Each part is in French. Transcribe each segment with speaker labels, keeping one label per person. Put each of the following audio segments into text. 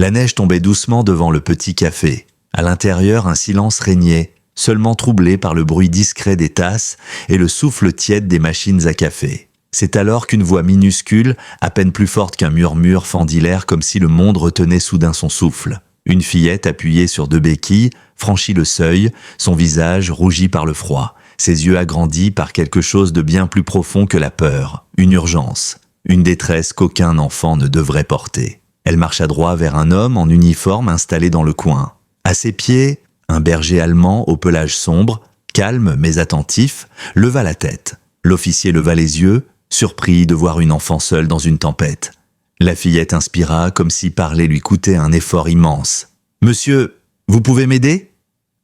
Speaker 1: La neige tombait doucement devant le petit café. À l'intérieur, un silence régnait, seulement troublé par le bruit discret des tasses et le souffle tiède des machines à café. C'est alors qu'une voix minuscule, à peine plus forte qu'un murmure, fendit l'air comme si le monde retenait soudain son souffle. Une fillette appuyée sur 2 béquilles franchit le seuil, son visage rougi par le froid, ses yeux agrandis par quelque chose de bien plus profond que la peur, une urgence, une détresse qu'aucun enfant ne devrait porter. Elle marcha droit vers un homme en uniforme installé dans le coin. À ses pieds, un berger allemand au pelage sombre, calme mais attentif, leva la tête. L'officier leva les yeux, surpris de voir une enfant seule dans une tempête. La fillette inspira comme si parler lui coûtait un effort immense. « Monsieur, vous pouvez m'aider ?»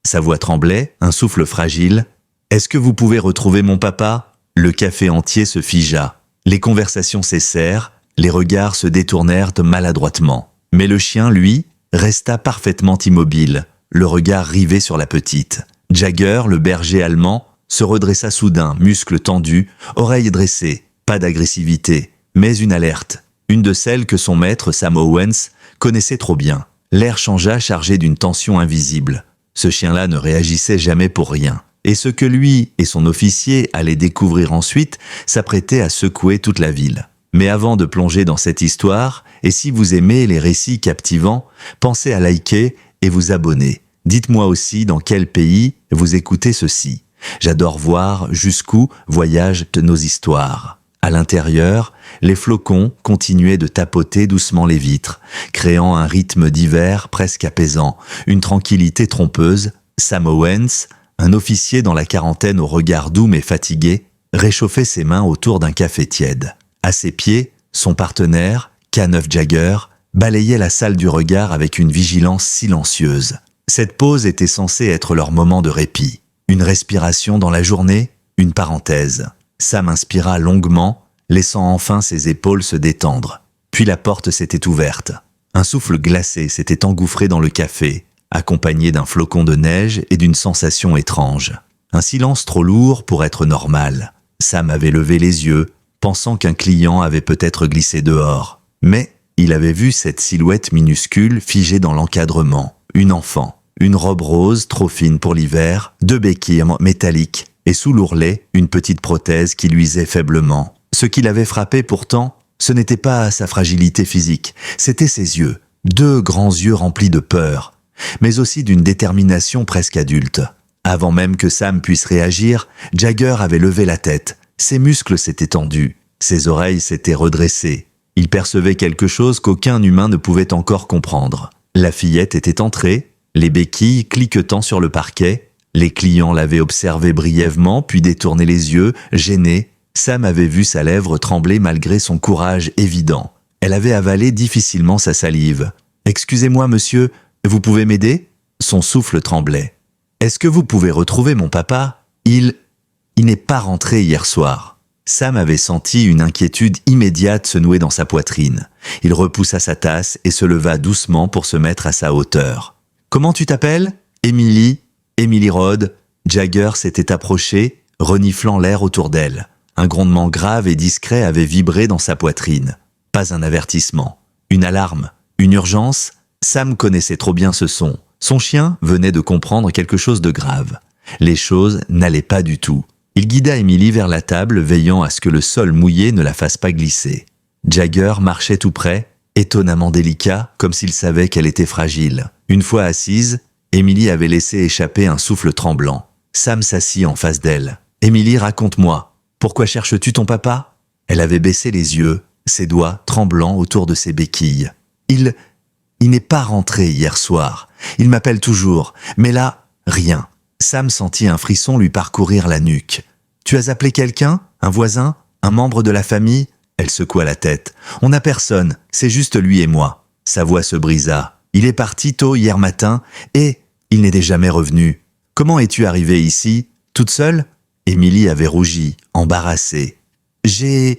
Speaker 1: Sa voix tremblait, un souffle fragile. « Est-ce que vous pouvez retrouver mon papa ?» Le café entier se figea. Les conversations cessèrent, les regards se détournèrent maladroitement. Mais le chien, lui, resta parfaitement immobile, le regard rivé sur la petite. Jagger, le berger allemand, se redressa soudain, muscles tendus, oreilles dressées. Pas d'agressivité, mais une alerte. Une de celles que son maître, Sam Owens, connaissait trop bien. L'air changea, chargé d'une tension invisible. Ce chien-là ne réagissait jamais pour rien. Et ce que lui et son officier allaient découvrir ensuite s'apprêtait à secouer toute la ville. Mais avant de plonger dans cette histoire, et si vous aimez les récits captivants, pensez à liker et vous abonner. Dites-moi aussi dans quel pays vous écoutez ceci. J'adore voir jusqu'où voyagent nos histoires. À l'intérieur, les flocons continuaient de tapoter doucement les vitres, créant un rythme d'hiver presque apaisant, une tranquillité trompeuse. Sam Owens, un officier dans la quarantaine au regard doux mais fatigué, réchauffait ses mains autour d'un café tiède. À ses pieds, son partenaire, K9 Jagger, balayait la salle du regard avec une vigilance silencieuse. Cette pause était censée être leur moment de répit. Une respiration dans la journée, une parenthèse. Sam inspira longuement, laissant enfin ses épaules se détendre. Puis la porte s'était ouverte. Un souffle glacé s'était engouffré dans le café, accompagné d'un flocon de neige et d'une sensation étrange. Un silence trop lourd pour être normal. Sam avait levé les yeux, pensant qu'un client avait peut-être glissé dehors. Mais il avait vu cette silhouette minuscule figée dans l'encadrement. Une enfant, une robe rose trop fine pour l'hiver, 2 béquilles métalliques, et sous l'ourlet, une petite prothèse qui luisait faiblement. Ce qui l'avait frappé pourtant, ce n'était pas sa fragilité physique, c'était ses yeux, 2 grands yeux remplis de peur, mais aussi d'une détermination presque adulte. Avant même que Sam puisse réagir, Jagger avait levé la tête, ses muscles s'étaient tendus, ses oreilles s'étaient redressées. Il percevait quelque chose qu'aucun humain ne pouvait encore comprendre. La fillette était entrée, les béquilles cliquetant sur le parquet. Les clients l'avaient observé brièvement, puis détourné les yeux, gêné. Sam avait vu sa lèvre trembler malgré son courage évident. Elle avait avalé difficilement sa salive. « Excusez-moi, monsieur, vous pouvez m'aider ?» Son souffle tremblait. « Est-ce que vous pouvez retrouver mon papa ? Il n'est pas rentré hier soir. » Sam avait senti une inquiétude immédiate se nouer dans sa poitrine. Il repoussa sa tasse et se leva doucement pour se mettre à sa hauteur. « Comment tu t'appelles ? Emily ? Emily Rhodes ?» Jagger s'était approché, reniflant l'air autour d'elle. Un grondement grave et discret avait vibré dans sa poitrine. Pas un avertissement. Une alarme. Une urgence. Sam connaissait trop bien ce son. Son chien venait de comprendre quelque chose de grave. Les choses n'allaient pas du tout. Il guida Emily vers la table, veillant à ce que le sol mouillé ne la fasse pas glisser. Jagger marchait tout près, étonnamment délicat, comme s'il savait qu'elle était fragile. Une fois assise, Emily avait laissé échapper un souffle tremblant. Sam s'assit en face d'elle. « Emily, raconte-moi. Pourquoi cherches-tu ton papa ?» Elle avait baissé les yeux, ses doigts tremblants autour de ses béquilles. « Il n'est pas rentré hier soir. Il m'appelle toujours. Mais là, rien. » Sam sentit un frisson lui parcourir la nuque. « Tu as appelé quelqu'un ? Un voisin ? Un membre de la famille ?» Elle secoua la tête. « On n'a personne. C'est juste lui et moi. » Sa voix se brisa. « Il est parti tôt hier matin et il n'était jamais revenu. Comment es-tu arrivée ici, toute seule ?» Emily avait rougi, embarrassée. « J'ai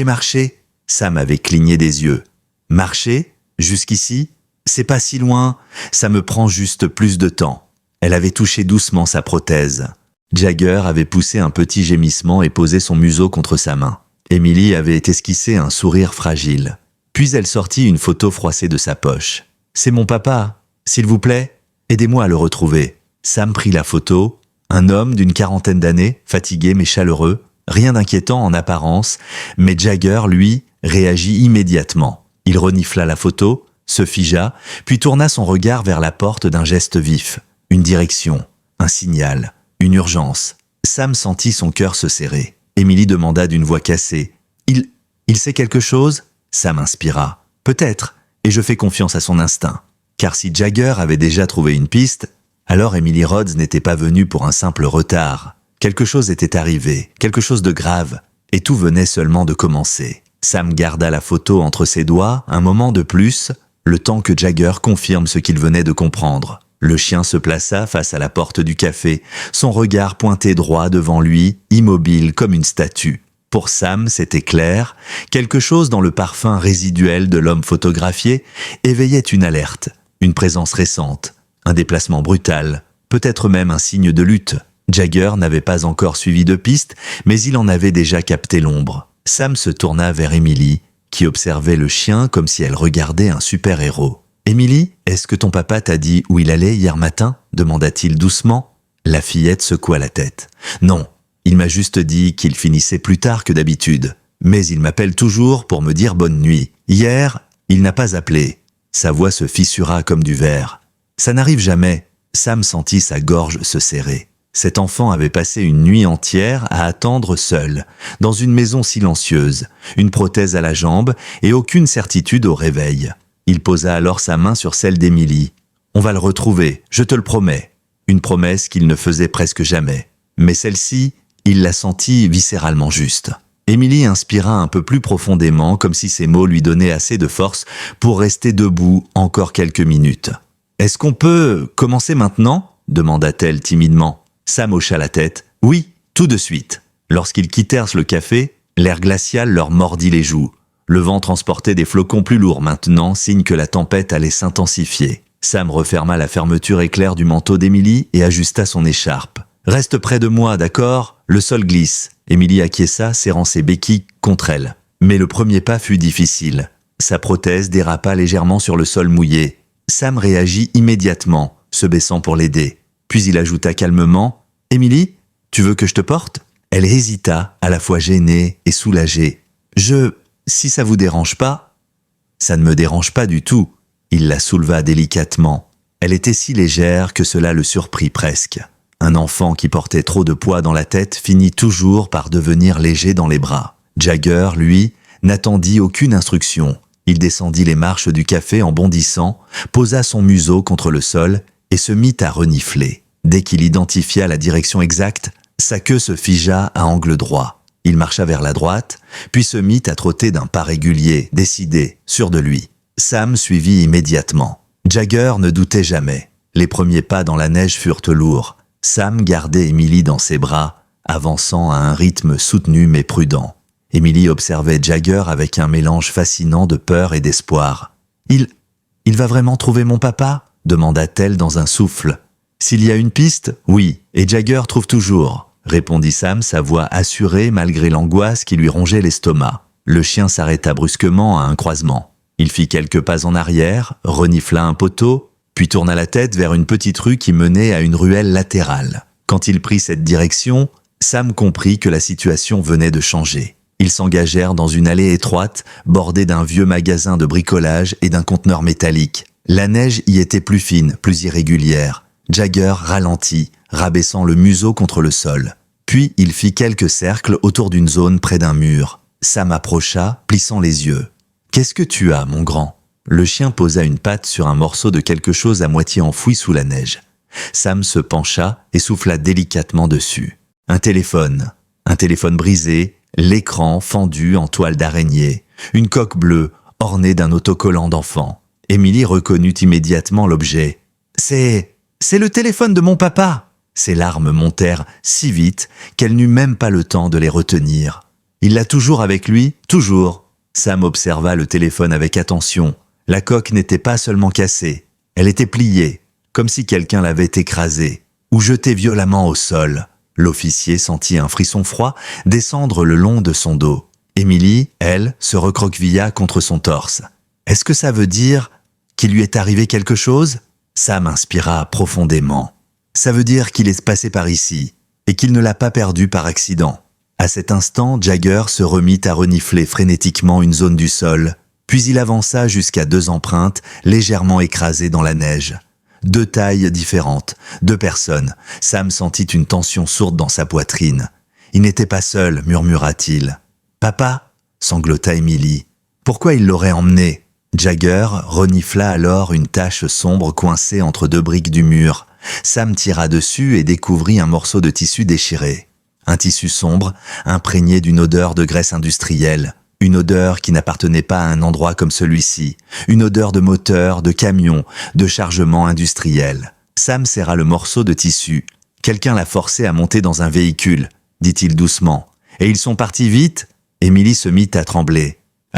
Speaker 1: marché. » Sam avait cligné des yeux. « Marché ? Jusqu'ici ? C'est pas si loin. Ça me prend juste plus de temps. » Elle avait touché doucement sa prothèse. Jagger avait poussé un petit gémissement et posé son museau contre sa main. Emily avait esquissé un sourire fragile. Puis elle sortit une photo froissée de sa poche. C'est mon papa. S'il vous plaît, aidez-moi à le retrouver. » Sam prit la photo. Un homme d'une quarantaine d'années, fatigué mais chaleureux. Rien d'inquiétant en apparence, mais Jagger, lui, réagit immédiatement. Il renifla la photo, se figea, puis tourna son regard vers la porte d'un geste vif. Une direction, un signal, une urgence. Sam sentit son cœur se serrer. Émilie demanda d'une voix cassée. Il sait quelque chose ?» Sam inspira. « Peut-être, et je fais confiance à son instinct. » Car si Jagger avait déjà trouvé une piste, alors Emily Rhodes n'était pas venue pour un simple retard. Quelque chose était arrivé, quelque chose de grave, et tout venait seulement de commencer. Sam garda la photo entre ses doigts, un moment de plus, le temps que Jagger confirme ce qu'il venait de comprendre. Le chien se plaça face à la porte du café, son regard pointé droit devant lui, immobile comme une statue. Pour Sam, c'était clair, quelque chose dans le parfum résiduel de l'homme photographié éveillait une alerte, une présence récente, un déplacement brutal, peut-être même un signe de lutte. Jagger n'avait pas encore suivi de piste, mais il en avait déjà capté l'ombre. Sam se tourna vers Emily, qui observait le chien comme si elle regardait un super-héros. « Emily, est-ce que ton papa t'a dit où il allait hier matin ?» demanda-t-il doucement. La fillette secoua la tête. « Non, il m'a juste dit qu'il finissait plus tard que d'habitude. Mais il m'appelle toujours pour me dire bonne nuit. Hier, il n'a pas appelé. » Sa voix se fissura comme du verre. « Ça n'arrive jamais. » Sam sentit sa gorge se serrer. Cet enfant avait passé une nuit entière à attendre seul, dans une maison silencieuse, une prothèse à la jambe et aucune certitude au réveil. Il posa alors sa main sur celle d'Émilie. « On va le retrouver, je te le promets. » Une promesse qu'il ne faisait presque jamais. Mais celle-ci, il la sentit viscéralement juste. Émilie inspira un peu plus profondément, comme si ces mots lui donnaient assez de force pour rester debout encore quelques minutes. « Est-ce qu'on peut commencer maintenant ?» demanda-t-elle timidement. Sam hocha la tête. « Oui, tout de suite. » Lorsqu'ils quittèrent le café, l'air glacial leur mordit les joues. Le vent transportait des flocons plus lourds maintenant, signe que la tempête allait s'intensifier. Sam referma la fermeture éclair du manteau d'Émilie et ajusta son écharpe. « Reste près de moi, d'accord ? Le sol glisse. » Émilie acquiesça, serrant ses béquilles contre elle. Mais le premier pas fut difficile. Sa prothèse dérapa légèrement sur le sol mouillé. Sam réagit immédiatement, se baissant pour l'aider. Puis il ajouta calmement « Émilie, tu veux que je te porte ?» Elle hésita, à la fois gênée et soulagée. « Si ça vous dérange pas ?» ?»« Ça ne me dérange pas du tout. » Il la souleva délicatement. Elle était si légère que cela le surprit presque. Un enfant qui portait trop de poids dans la tête finit toujours par devenir léger dans les bras. Jagger, lui, n'attendit aucune instruction. Il descendit les marches du café en bondissant, posa son museau contre le sol et se mit à renifler. Dès qu'il identifia la direction exacte, sa queue se figea à angle droit. Il marcha vers la droite, puis se mit à trotter d'un pas régulier, décidé, sûr de lui. Sam suivit immédiatement. Jagger ne doutait jamais. Les premiers pas dans la neige furent lourds. Sam gardait Émilie dans ses bras, avançant à un rythme soutenu mais prudent. Émilie observait Jagger avec un mélange fascinant de peur et d'espoir. « Il va vraiment trouver mon papa ?» demanda-t-elle dans un souffle. « S'il y a une piste, oui, et Jagger trouve toujours, » répondit Sam, sa voix assurée malgré l'angoisse qui lui rongeait l'estomac. Le chien s'arrêta brusquement à un croisement. Il fit quelques pas en arrière, renifla un poteau, puis tourna la tête vers une petite rue qui menait à une ruelle latérale. Quand il prit cette direction, Sam comprit que la situation venait de changer. Ils s'engagèrent dans une allée étroite, bordée d'un vieux magasin de bricolage et d'un conteneur métallique. La neige y était plus fine, plus irrégulière. Jagger ralentit, rabaissant le museau contre le sol. Puis il fit quelques cercles autour d'une zone près d'un mur. Sam approcha, plissant les yeux. « Qu'est-ce que tu as, mon grand ?» Le chien posa une patte sur un morceau de quelque chose à moitié enfoui sous la neige. Sam se pencha et souffla délicatement dessus. Un téléphone brisé, l'écran fendu en toile d'araignée, une coque bleue ornée d'un autocollant d'enfant. Émilie reconnut immédiatement l'objet. « C'est le téléphone de mon papa !» Ses larmes montèrent si vite qu'elle n'eut même pas le temps de les retenir. « Il l'a toujours avec lui, toujours !» Sam observa le téléphone avec attention. La coque n'était pas seulement cassée, elle était pliée, comme si quelqu'un l'avait écrasée, ou jetée violemment au sol. L'officier sentit un frisson froid descendre le long de son dos. Émilie, elle, se recroquevilla contre son torse. « Est-ce que ça veut dire Qu'il lui est arrivé quelque chose? Sam inspira profondément. Ça veut dire qu'il est passé par ici, et qu'il ne l'a pas perdu par accident. À cet instant, Jagger se remit à renifler frénétiquement une zone du sol, puis il avança jusqu'à 2 empreintes légèrement écrasées dans la neige. 2 tailles différentes, 2 personnes. Sam sentit une tension sourde dans sa poitrine. Il n'était pas seul, murmura-t-il. « Papa » sanglota Emily. « Pourquoi il l'aurait emmené ?» Jagger renifla alors une tache sombre coincée entre 2 briques du mur. Sam tira dessus et découvrit un morceau de tissu déchiré. Un tissu sombre, imprégné d'une odeur de graisse industrielle. Une odeur qui n'appartenait pas à un endroit comme celui-ci. Une odeur de moteur, de camion, de chargement industriel. Sam serra le morceau de tissu. « Quelqu'un l'a forcé à monter dans un véhicule », dit-il doucement. « Et ils sont partis vite ?» Emily se mit à trembler. «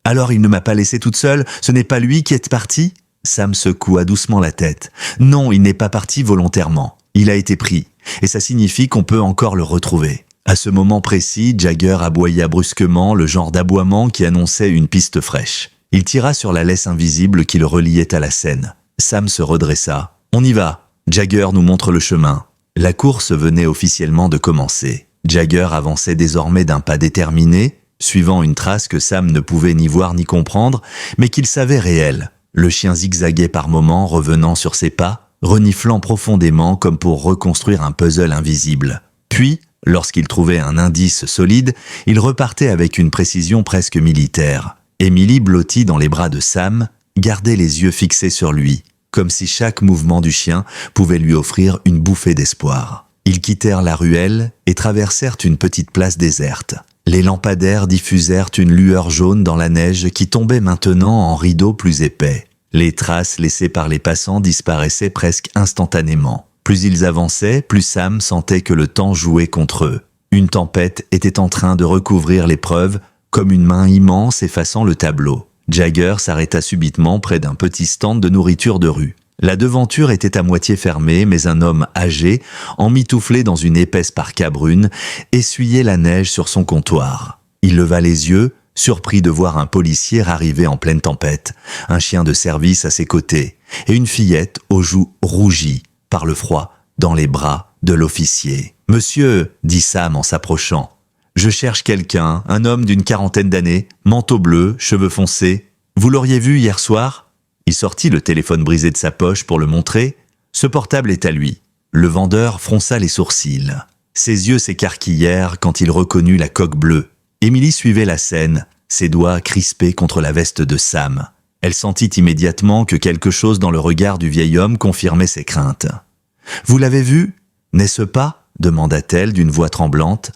Speaker 1: Alors il ne m'a pas laissée toute seule, ce n'est pas lui qui est parti ?» Sam secoua doucement la tête. « Non, il n'est pas parti volontairement. Il a été pris. Et ça signifie qu'on peut encore le retrouver. » À ce moment précis, Jagger aboya brusquement, le genre d'aboiement qui annonçait une piste fraîche. Il tira sur la laisse invisible qui le reliait à la scène. Sam se redressa. « On y va. Jagger nous montre le chemin. » La course venait officiellement de commencer. Jagger avançait désormais d'un pas déterminé, suivant une trace que Sam ne pouvait ni voir ni comprendre, mais qu'il savait réelle. Le chien zigzaguait par moments, revenant sur ses pas, reniflant profondément comme pour reconstruire un puzzle invisible. Puis, lorsqu'il trouvait un indice solide, il repartait avec une précision presque militaire. Emily, blottie dans les bras de Sam, gardait les yeux fixés sur lui, comme si chaque mouvement du chien pouvait lui offrir une bouffée d'espoir. Ils quittèrent la ruelle et traversèrent une petite place déserte. Les lampadaires diffusèrent une lueur jaune dans la neige qui tombait maintenant en rideaux plus épais. Les traces laissées par les passants disparaissaient presque instantanément. Plus ils avançaient, plus Sam sentait que le temps jouait contre eux. Une tempête était en train de recouvrir l'épreuve, comme une main immense effaçant le tableau. Jagger s'arrêta subitement près d'un petit stand de nourriture de rue. La devanture était à moitié fermée, mais un homme âgé, emmitouflé dans une épaisse parka brune, essuyait la neige sur son comptoir. Il leva les yeux, surpris de voir un policier arriver en pleine tempête, un chien de service à ses côtés, et une fillette aux joues rougies par le froid dans les bras de l'officier. « Monsieur, » dit Sam en s'approchant, « je cherche quelqu'un, un homme d'une 40aine d'années, manteau bleu, cheveux foncés. Vous l'auriez vu hier soir ?» Il sortit le téléphone brisé de sa poche pour le montrer. « Ce portable est à lui. » Le vendeur fronça les sourcils. Ses yeux s'écarquillèrent quand il reconnut la coque bleue. Emily suivait la scène, ses doigts crispés contre la veste de Sam. Elle sentit immédiatement que quelque chose dans le regard du vieil homme confirmait ses craintes. « Vous l'avez vu, n'est-ce pas ?» demanda-t-elle d'une voix tremblante.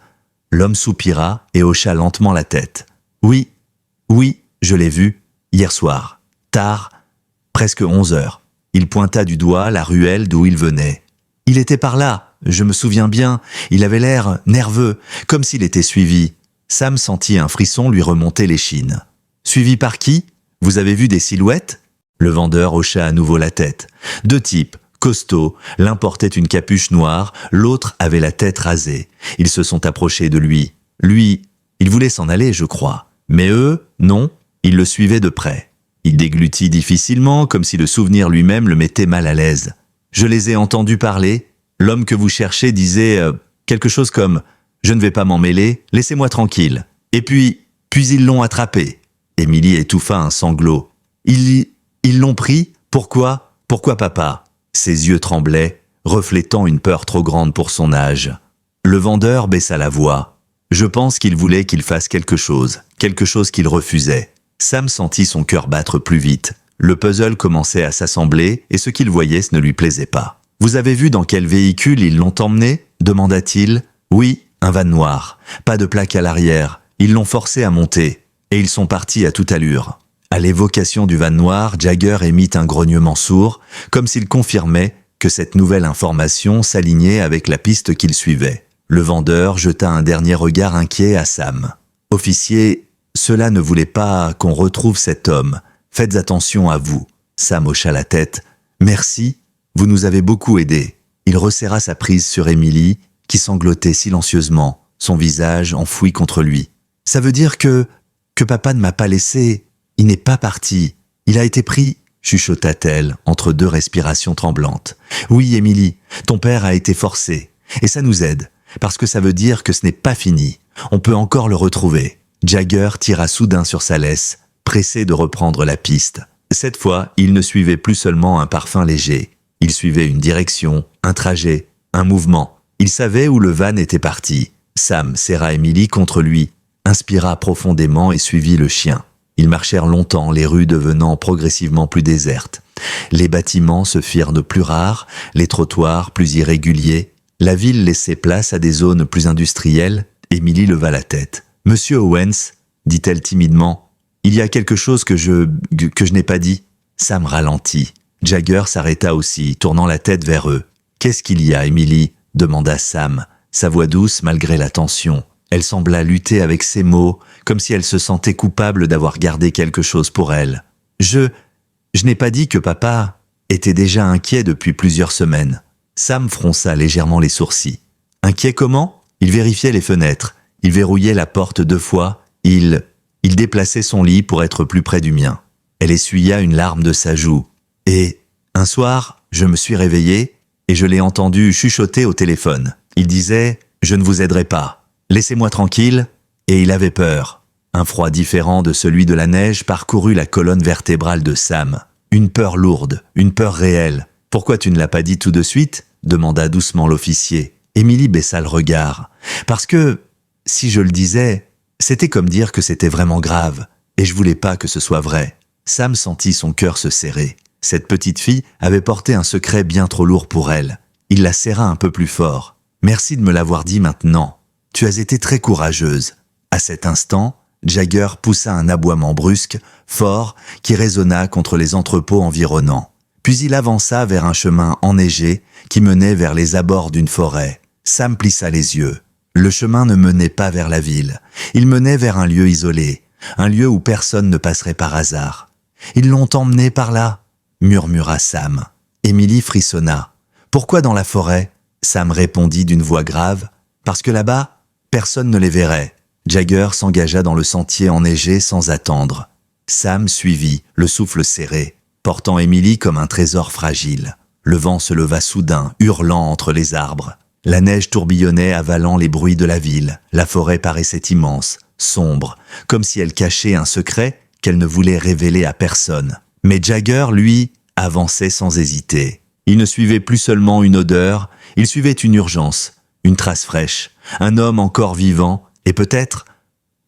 Speaker 1: L'homme soupira et hocha lentement la tête. « Oui, je l'ai vu, hier soir, tard, presque 11 heures. » Il pointa du doigt la ruelle d'où il venait. « Il était par là, je me souviens bien, il avait l'air nerveux, comme s'il était suivi. » Sam sentit un frisson lui remonter l'échine. « Suivi par qui ? Vous avez vu des silhouettes ?» Le vendeur hocha à nouveau la tête. 2 types, costauds, l'un portait une capuche noire, l'autre avait la tête rasée. Ils se sont approchés de lui. Lui, il voulait s'en aller, je crois. Mais eux, non, ils le suivaient de près. Il déglutit difficilement, comme si le souvenir lui-même le mettait mal à l'aise. « Je les ai entendus parler. L'homme que vous cherchez disait quelque chose comme « Je ne vais pas m'en mêler, laissez-moi tranquille. » Et puis ils l'ont attrapé. Emily étouffa un sanglot. « Ils l'ont pris ? Pourquoi ? Pourquoi papa ?» Ses yeux tremblaient, reflétant une peur trop grande pour son âge. Le vendeur baissa la voix. « Je pense qu'il voulait qu'il fasse quelque chose qu'il refusait. » Sam sentit son cœur battre plus vite. Le puzzle commençait à s'assembler et ce qu'il voyait ne lui plaisait pas. « Vous avez vu dans quel véhicule ils l'ont emmené ?» demanda-t-il. « Oui, un van noir. Pas de plaque à l'arrière. Ils l'ont forcé à monter. Et ils sont partis à toute allure. » À l'évocation du van noir, Jagger émit un grognement sourd, comme s'il confirmait que cette nouvelle information s'alignait avec la piste qu'il suivait. Le vendeur jeta un dernier regard inquiet à Sam. « Officier, cela ne voulait pas qu'on retrouve cet homme. Faites attention à vous. » Sam hocha la tête. « Merci, vous nous avez beaucoup aidés. » Il resserra sa prise sur Emily, qui sanglotait silencieusement, son visage enfoui contre lui. « Ça veut dire que papa ne m'a pas laissé. Il n'est pas parti. Il a été pris. chuchota-t-elle entre deux respirations tremblantes. Oui, Émilie, ton père a été forcé. Et ça nous aide, parce que ça veut dire que ce n'est pas fini. On peut encore le retrouver. Jagger tira soudain sur sa laisse, pressé de reprendre la piste. Cette fois, il ne suivait plus seulement un parfum léger. Il suivait une direction, un trajet, un mouvement. Il savait où le van était parti. Sam serra Émilie contre lui, inspira profondément et suivit le chien. Ils marchèrent longtemps, les rues devenant progressivement plus désertes. Les bâtiments se firent de plus rares, les trottoirs plus irréguliers. La ville laissait place à des zones plus industrielles. Émilie leva la tête. « Monsieur Owens, dit-elle timidement, il y a quelque chose que je n'ai pas dit. » Sam ralentit. Jagger s'arrêta aussi, tournant la tête vers eux. « Qu'est-ce qu'il y a, Émilie ?» demanda Sam, sa voix douce malgré la tension. Elle sembla lutter avec ses mots, comme si elle se sentait coupable d'avoir gardé quelque chose pour elle. « Je n'ai pas dit que papa était déjà inquiet depuis plusieurs semaines. » Sam fronça légèrement les sourcils. « Inquiet comment ?» Il vérifiait les fenêtres. Il verrouillait la porte 2 fois. Il déplaçait son lit pour être plus près du mien. Elle essuya une larme de sa joue. Et, un soir, je me suis réveillée et je l'ai entendu chuchoter au téléphone. Il disait « Je ne vous aiderai pas. Laissez-moi tranquille » et il avait peur. Un froid différent de celui de la neige parcourut la colonne vertébrale de Sam. Une peur lourde, une peur réelle. « Pourquoi tu ne l'as pas dit tout de suite ?» demanda doucement l'officier. Émilie baissa le regard. « Parce que, si je le disais, c'était comme dire que c'était vraiment grave, et je voulais pas que ce soit vrai. » Sam sentit son cœur se serrer. Cette petite fille avait porté un secret bien trop lourd pour elle. Il la serra un peu plus fort. « Merci de me l'avoir dit maintenant. Tu as été très courageuse. » À cet instant, Jagger poussa un aboiement brusque, fort, qui résonna contre les entrepôts environnants. Puis il avança vers un chemin enneigé qui menait vers les abords d'une forêt. Sam plissa les yeux. Le chemin ne menait pas vers la ville. Il menait vers un lieu isolé, un lieu où personne ne passerait par hasard. « Ils l'ont emmené par là » murmura Sam. Émilie frissonna. « Pourquoi dans la forêt ?» Sam répondit d'une voix grave. « Parce que là-bas, personne ne les verrait. » Jagger s'engagea dans le sentier enneigé sans attendre. Sam suivit, le souffle serré, portant Émilie comme un trésor fragile. Le vent se leva soudain, hurlant entre les arbres. La neige tourbillonnait avalant les bruits de la ville. La forêt paraissait immense, sombre, comme si elle cachait un secret qu'elle ne voulait révéler à personne. Mais Jagger, lui, avançait sans hésiter. Il ne suivait plus seulement une odeur, il suivait une urgence, une trace fraîche, un homme encore vivant et peut-être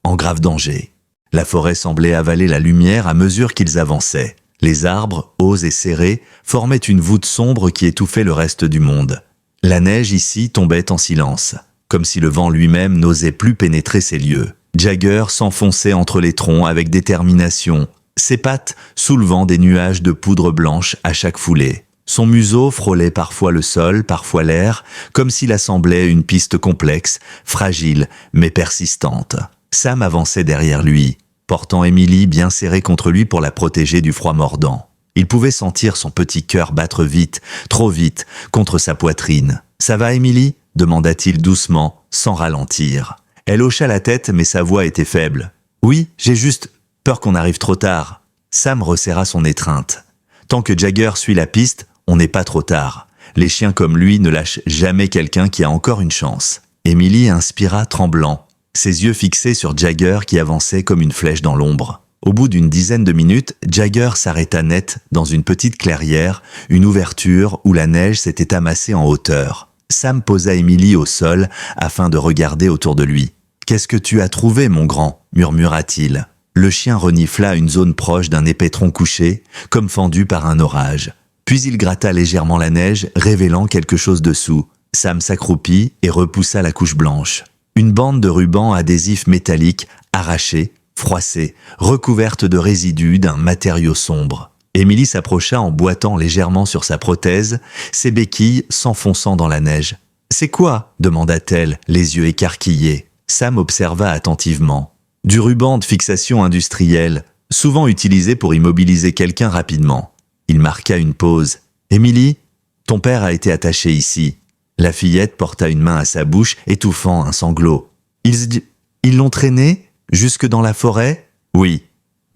Speaker 1: en grave danger. La forêt semblait avaler la lumière à mesure qu'ils avançaient. Les arbres, hauts et serrés, formaient une voûte sombre qui étouffait le reste du monde. La neige ici tombait en silence, comme si le vent lui-même n'osait plus pénétrer ces lieux. Jagger s'enfonçait entre les troncs avec détermination, ses pattes soulevant des nuages de poudre blanche à chaque foulée. Son museau frôlait parfois le sol, parfois l'air, comme s'il assemblait une piste complexe, fragile mais persistante. Sam avançait derrière lui, portant Émilie bien serrée contre lui pour la protéger du froid mordant. Il pouvait sentir son petit cœur battre vite, trop vite, contre sa poitrine. « Ça va, Émilie » demanda-t-il doucement, sans ralentir. Elle hocha la tête, mais sa voix était faible. « Oui, j'ai juste peur qu'on arrive trop tard. » Sam resserra son étreinte. Tant que Jagger suit la piste, on n'est pas trop tard. Les chiens comme lui ne lâchent jamais quelqu'un qui a encore une chance. Émilie inspira tremblant, ses yeux fixés sur Jagger qui avançait comme une flèche dans l'ombre. Au bout d'une dizaine de minutes, Jagger s'arrêta net dans une petite clairière, une ouverture où la neige s'était amassée en hauteur. Sam posa Émilie au sol afin de regarder autour de lui. « Qu'est-ce que tu as trouvé, mon grand ?» murmura-t-il. Le chien renifla une zone proche d'un épais tronc couché, comme fendu par un orage. Puis il gratta légèrement la neige, révélant quelque chose dessous. Sam s'accroupit et repoussa la couche blanche. Une bande de rubans adhésifs métalliques, arrachés, froissée, recouverte de résidus d'un matériau sombre. Émilie s'approcha en boitant légèrement sur sa prothèse, ses béquilles s'enfonçant dans la neige. « C'est quoi ?» demanda-t-elle, les yeux écarquillés. Sam observa attentivement. Du ruban de fixation industrielle, souvent utilisé pour immobiliser quelqu'un rapidement. Il marqua une pause. « Émilie, ton père a été attaché ici. » La fillette porta une main à sa bouche, étouffant un sanglot. « Ils l'ont traîné ? Jusque dans la forêt ? » « Oui.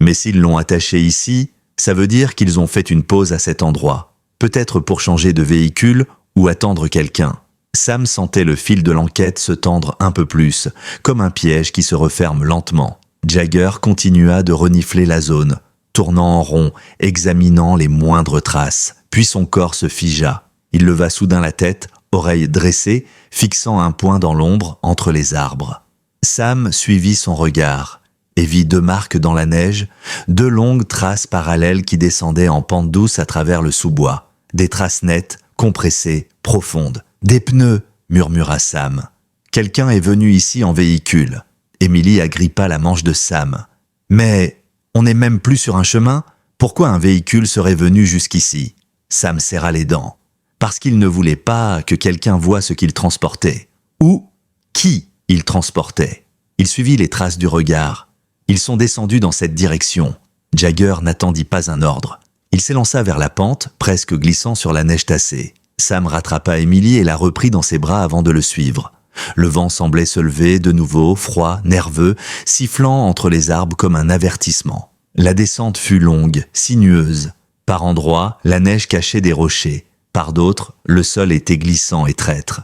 Speaker 1: Mais s'ils l'ont attaché ici, Ça veut dire qu'ils ont fait une pause à cet endroit, peut-être pour changer de véhicule ou attendre quelqu'un. Sam sentait le fil de l'enquête se tendre un peu plus, comme un piège qui se referme lentement. Jagger continua de renifler la zone, tournant en rond, examinant les moindres traces. Puis son corps se figea. Il leva soudain la tête, oreilles dressées, fixant un point dans l'ombre entre les arbres. Sam suivit son regard et vit 2 marques dans la neige, 2 longues traces parallèles qui descendaient en pente douce à travers le sous-bois. Des traces nettes, compressées, profondes. « Des pneus !» murmura Sam. « Quelqu'un est venu ici en véhicule. » Émilie agrippa la manche de Sam. « Mais on n'est même plus sur un chemin ? Pourquoi un véhicule serait venu jusqu'ici ?» Sam serra les dents. Parce qu'il ne voulait pas que quelqu'un voie ce qu'il transportait. Ou qui il transportait. Il suivit les traces du regard. Ils sont descendus dans cette direction. Jagger n'attendit pas un ordre. Il s'élança vers la pente, presque glissant sur la neige tassée. Sam rattrapa Émilie et la reprit dans ses bras avant de le suivre. Le vent semblait se lever de nouveau, froid, nerveux, sifflant entre les arbres comme un avertissement. La descente fut longue, sinueuse. Par endroits, la neige cachait des rochers. Par d'autres, le sol était glissant et traître.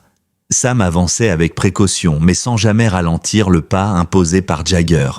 Speaker 1: Sam avançait avec précaution, mais sans jamais ralentir le pas imposé par Jagger.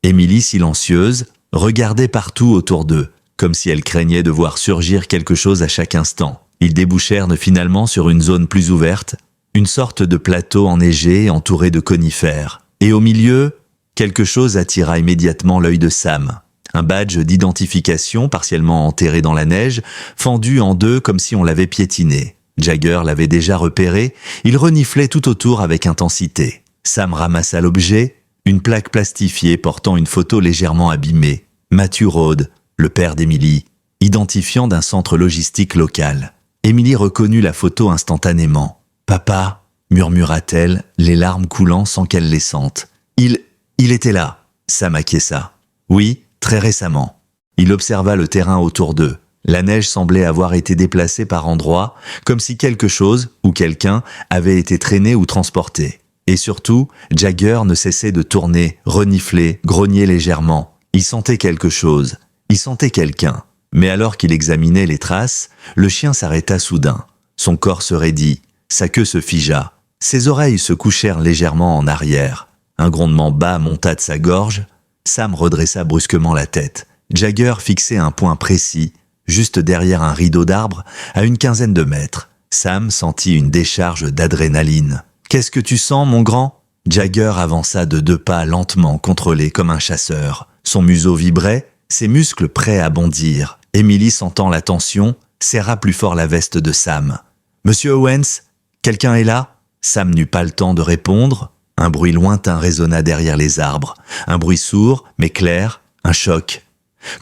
Speaker 1: Émilie, silencieuse, regardait partout autour d'eux, comme si elle craignait de voir surgir quelque chose à chaque instant. Ils débouchèrent finalement sur une zone plus ouverte, une sorte de plateau enneigé entouré de conifères. Et au milieu, quelque chose attira immédiatement l'œil de Sam. Un badge d'identification partiellement enterré dans la neige, fendu en 2 comme si on l'avait piétiné. Jagger l'avait déjà repéré, il reniflait tout autour avec intensité. Sam ramassa l'objet, une plaque plastifiée portant une photo légèrement abîmée. Matthew Rode, le père d'Émilie, identifiant d'un centre logistique local. Émilie reconnut la photo instantanément. « Papa » murmura-t-elle, les larmes coulant sans qu'elle les sente. « Il était là » Sam acquiesça. « Oui, très récemment. » Il observa le terrain autour d'eux. La neige semblait avoir été déplacée par endroits, comme si quelque chose ou quelqu'un avait été traîné ou transporté. Et surtout, Jagger ne cessait de tourner, renifler, grogner légèrement. Il sentait quelque chose. Il sentait quelqu'un. Mais alors qu'il examinait les traces, le chien s'arrêta soudain. Son corps se raidit, sa queue se figea. Ses oreilles se couchèrent légèrement en arrière. Un grondement bas monta de sa gorge. Sam redressa brusquement la tête. Jagger fixait un point précis, juste derrière un rideau d'arbres, à une quinzaine de mètres. Sam sentit une décharge d'adrénaline. « Qu'est-ce que tu sens, mon grand ?» Jagger avança de 2 pas lentement, contrôlé comme un chasseur. Son museau vibrait, ses muscles prêts à bondir. Émilie, sentant la tension, serra plus fort la veste de Sam. « Monsieur Owens, quelqu'un est là ?» Sam n'eut pas le temps de répondre. Un bruit lointain résonna derrière les arbres. Un bruit sourd, mais clair, un choc.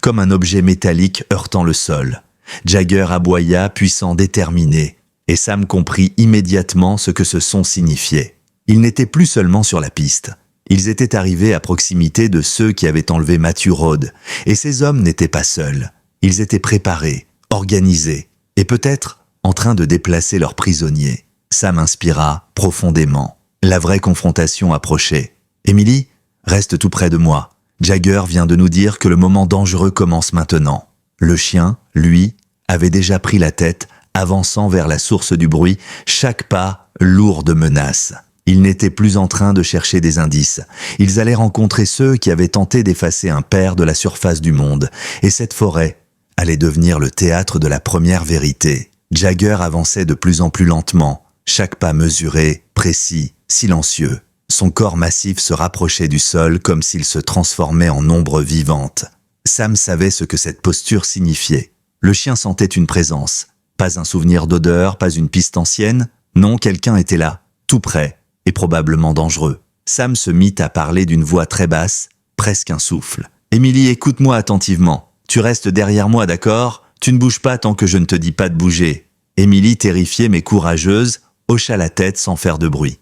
Speaker 1: Comme un objet métallique heurtant le sol. Jagger aboya, puissant, déterminé. Et Sam comprit immédiatement ce que ce son signifiait. Ils n'étaient plus seulement sur la piste. Ils étaient arrivés à proximité de ceux qui avaient enlevé Matthew Rode. Et ces hommes n'étaient pas seuls. Ils étaient préparés, organisés, et peut-être en train de déplacer leurs prisonniers. Sam inspira profondément. La vraie confrontation approchait. « Émilie, reste tout près de moi. Jagger vient de nous dire que le moment dangereux commence maintenant. » Le chien, lui, avait déjà pris la tête, avançant vers la source du bruit, chaque pas lourd de menaces. Ils n'étaient plus en train de chercher des indices. Ils allaient rencontrer ceux qui avaient tenté d'effacer un père de la surface du monde. Et cette forêt allait devenir le théâtre de la première vérité. Jagger avançait de plus en plus lentement, chaque pas mesuré, précis, silencieux. Son corps massif se rapprochait du sol comme s'il se transformait en ombre vivante. Sam savait ce que cette posture signifiait. Le chien sentait une présence. Pas un souvenir d'odeur, pas une piste ancienne. Non, quelqu'un était là, tout près, et probablement dangereux. Sam se mit à parler d'une voix très basse, presque un souffle. « Émilie, écoute-moi attentivement. Tu restes derrière moi, d'accord ? Tu ne bouges pas tant que je ne te dis pas de bouger. » Émilie, terrifiée mais courageuse, hocha la tête sans faire de bruit.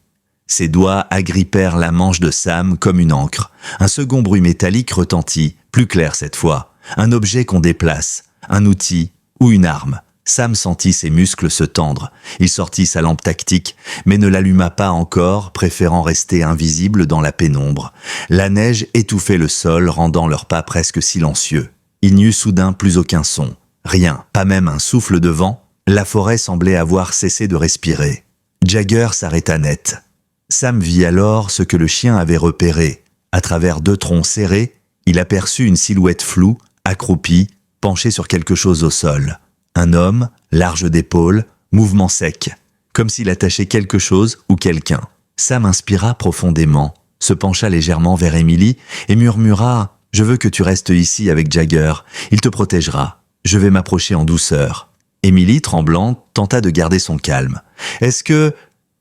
Speaker 1: Ses doigts agrippèrent la manche de Sam comme une ancre. Un second bruit métallique retentit, plus clair cette fois. Un objet qu'on déplace, un outil ou une arme. Sam sentit ses muscles se tendre. Il sortit sa lampe tactique, mais ne l'alluma pas encore, préférant rester invisible dans la pénombre. La neige étouffait le sol, rendant leurs pas presque silencieux. Il n'y eut soudain plus aucun son. Rien, pas même un souffle de vent. La forêt semblait avoir cessé de respirer. Jagger s'arrêta net. Sam vit alors ce que le chien avait repéré. À travers 2 troncs serrés, il aperçut une silhouette floue, accroupie, penchée sur quelque chose au sol. Un homme, large d'épaules, mouvement sec, comme s'il attachait quelque chose ou quelqu'un. Sam inspira profondément, se pencha légèrement vers Emily et murmura « Je veux que tu restes ici avec Jagger, il te protégera. Je vais m'approcher en douceur. » Emily, tremblante, tenta de garder son calme. « Est-ce que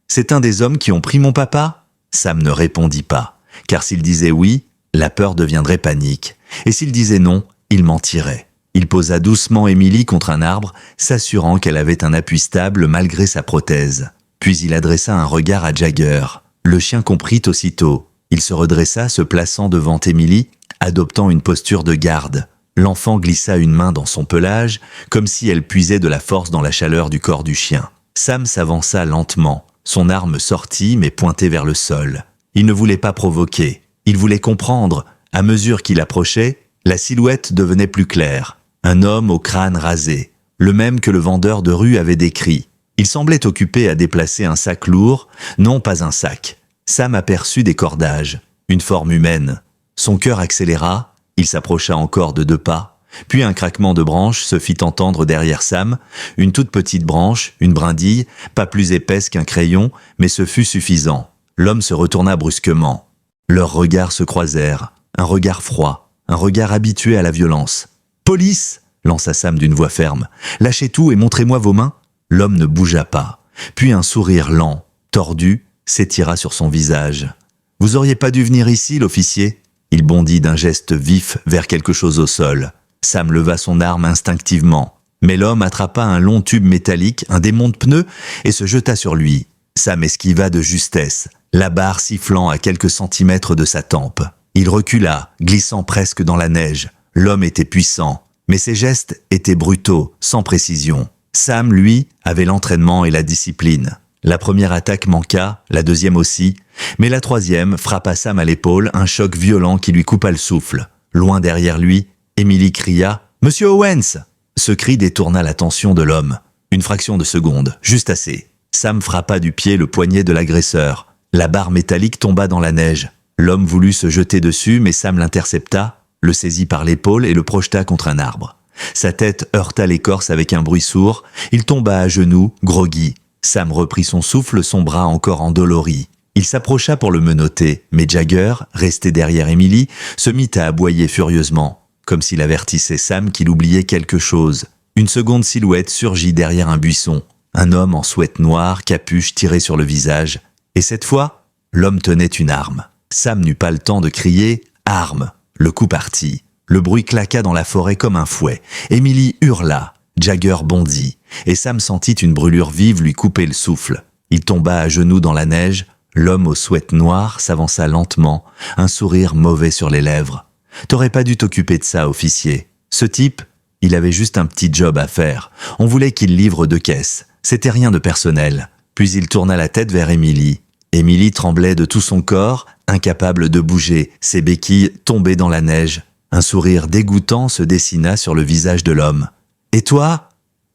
Speaker 1: c'est un des hommes qui ont pris mon papa ?» Sam ne répondit pas, car s'il disait oui, la peur deviendrait panique. Et s'il disait non, il mentirait. Il posa doucement Emily contre un arbre, s'assurant qu'elle avait un appui stable malgré sa prothèse. Puis il adressa un regard à Jagger. Le chien comprit aussitôt. Il se redressa, se plaçant devant Emily, adoptant une posture de garde. L'enfant glissa une main dans son pelage, comme si elle puisait de la force dans la chaleur du corps du chien. Sam s'avança lentement. Son arme sortit, mais pointée vers le sol. Il ne voulait pas provoquer. Il voulait comprendre. À mesure qu'il approchait, la silhouette devenait plus claire. Un homme au crâne rasé, le même que le vendeur de rue avait décrit. Il semblait occupé à déplacer un sac lourd, non pas un sac. Sam aperçut des cordages, une forme humaine. Son cœur accéléra, il s'approcha encore de 2 pas, puis un craquement de branches se fit entendre derrière Sam, une toute petite branche, une brindille, pas plus épaisse qu'un crayon, mais ce fut suffisant. L'homme se retourna brusquement. Leurs regards se croisèrent, un regard froid, un regard habitué à la violence. « Police !» lança Sam d'une voix ferme. « Lâchez tout et montrez-moi vos mains. » L'homme ne bougea pas. Puis un sourire lent, tordu, s'étira sur son visage. « Vous auriez pas dû venir ici, l'officier ?» Il bondit d'un geste vif vers quelque chose au sol. Sam leva son arme instinctivement. Mais l'homme attrapa un long tube métallique, un démon de pneus, et se jeta sur lui. Sam esquiva de justesse, la barre sifflant à quelques centimètres de sa tempe. Il recula, glissant presque dans la neige. L'homme était puissant, mais ses gestes étaient brutaux, sans précision. Sam, lui, avait l'entraînement et la discipline. La première attaque manqua, la deuxième aussi, mais la troisième frappa Sam à l'épaule, un choc violent qui lui coupa le souffle. Loin derrière lui, Emily cria « Monsieur Owens !» Ce cri détourna l'attention de l'homme. Une fraction de seconde, juste assez. Sam frappa du pied le poignet de l'agresseur. La barre métallique tomba dans la neige. L'homme voulut se jeter dessus, mais Sam l'intercepta, le saisit par l'épaule et le projeta contre un arbre. Sa tête heurta l'écorce avec un bruit sourd. Il tomba à genoux, groggy. Sam reprit son souffle, son bras encore endolori. Il s'approcha pour le menotter, mais Jagger, resté derrière Emily, se mit à aboyer furieusement, comme s'il avertissait Sam qu'il oubliait quelque chose. Une seconde silhouette surgit derrière un buisson. Un homme en sweat noire, capuche tirée sur le visage. Et cette fois, l'homme tenait une arme. Sam n'eut pas le temps de crier « Arme !» Le coup partit. Le bruit claqua dans la forêt comme un fouet. Emily hurla. Jagger bondit. Et Sam sentit une brûlure vive lui couper le souffle. Il tomba à genoux dans la neige. L'homme au sweat noir s'avança lentement, un sourire mauvais sur les lèvres. « T'aurais pas dû t'occuper de ça, officier. Ce type, il avait juste un petit job à faire. On voulait qu'il livre 2 caisses. C'était rien de personnel. » Puis il tourna la tête vers Emily. Emily tremblait de tout son corps, incapable de bouger, ses béquilles tombées dans la neige. Un sourire dégoûtant se dessina sur le visage de l'homme. « Et toi ?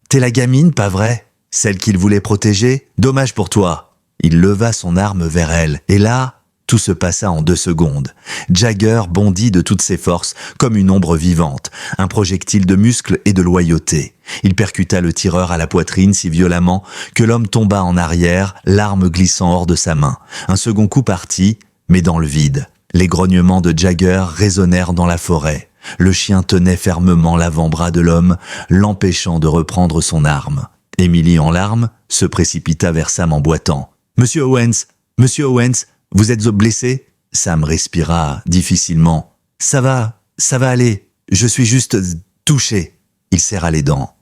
Speaker 1: T'es la gamine, pas vrai ? Celle qu'il voulait protéger ? Dommage pour toi !» Il leva son arme vers elle, et là, tout se passa en 2 secondes. Jagger bondit de toutes ses forces, comme une ombre vivante, un projectile de muscles et de loyauté. Il percuta le tireur à la poitrine si violemment que l'homme tomba en arrière, l'arme glissant hors de sa main. Un second coup partit, mais dans le vide. Les grognements de Jagger résonnèrent dans la forêt. Le chien tenait fermement l'avant-bras de l'homme, l'empêchant de reprendre son arme. Emily, en larmes, se précipita vers Sam en boitant. « Monsieur Owens, vous êtes blessé ?» Sam respira difficilement. « Ça va aller. Je suis juste touché. » Il serra les dents.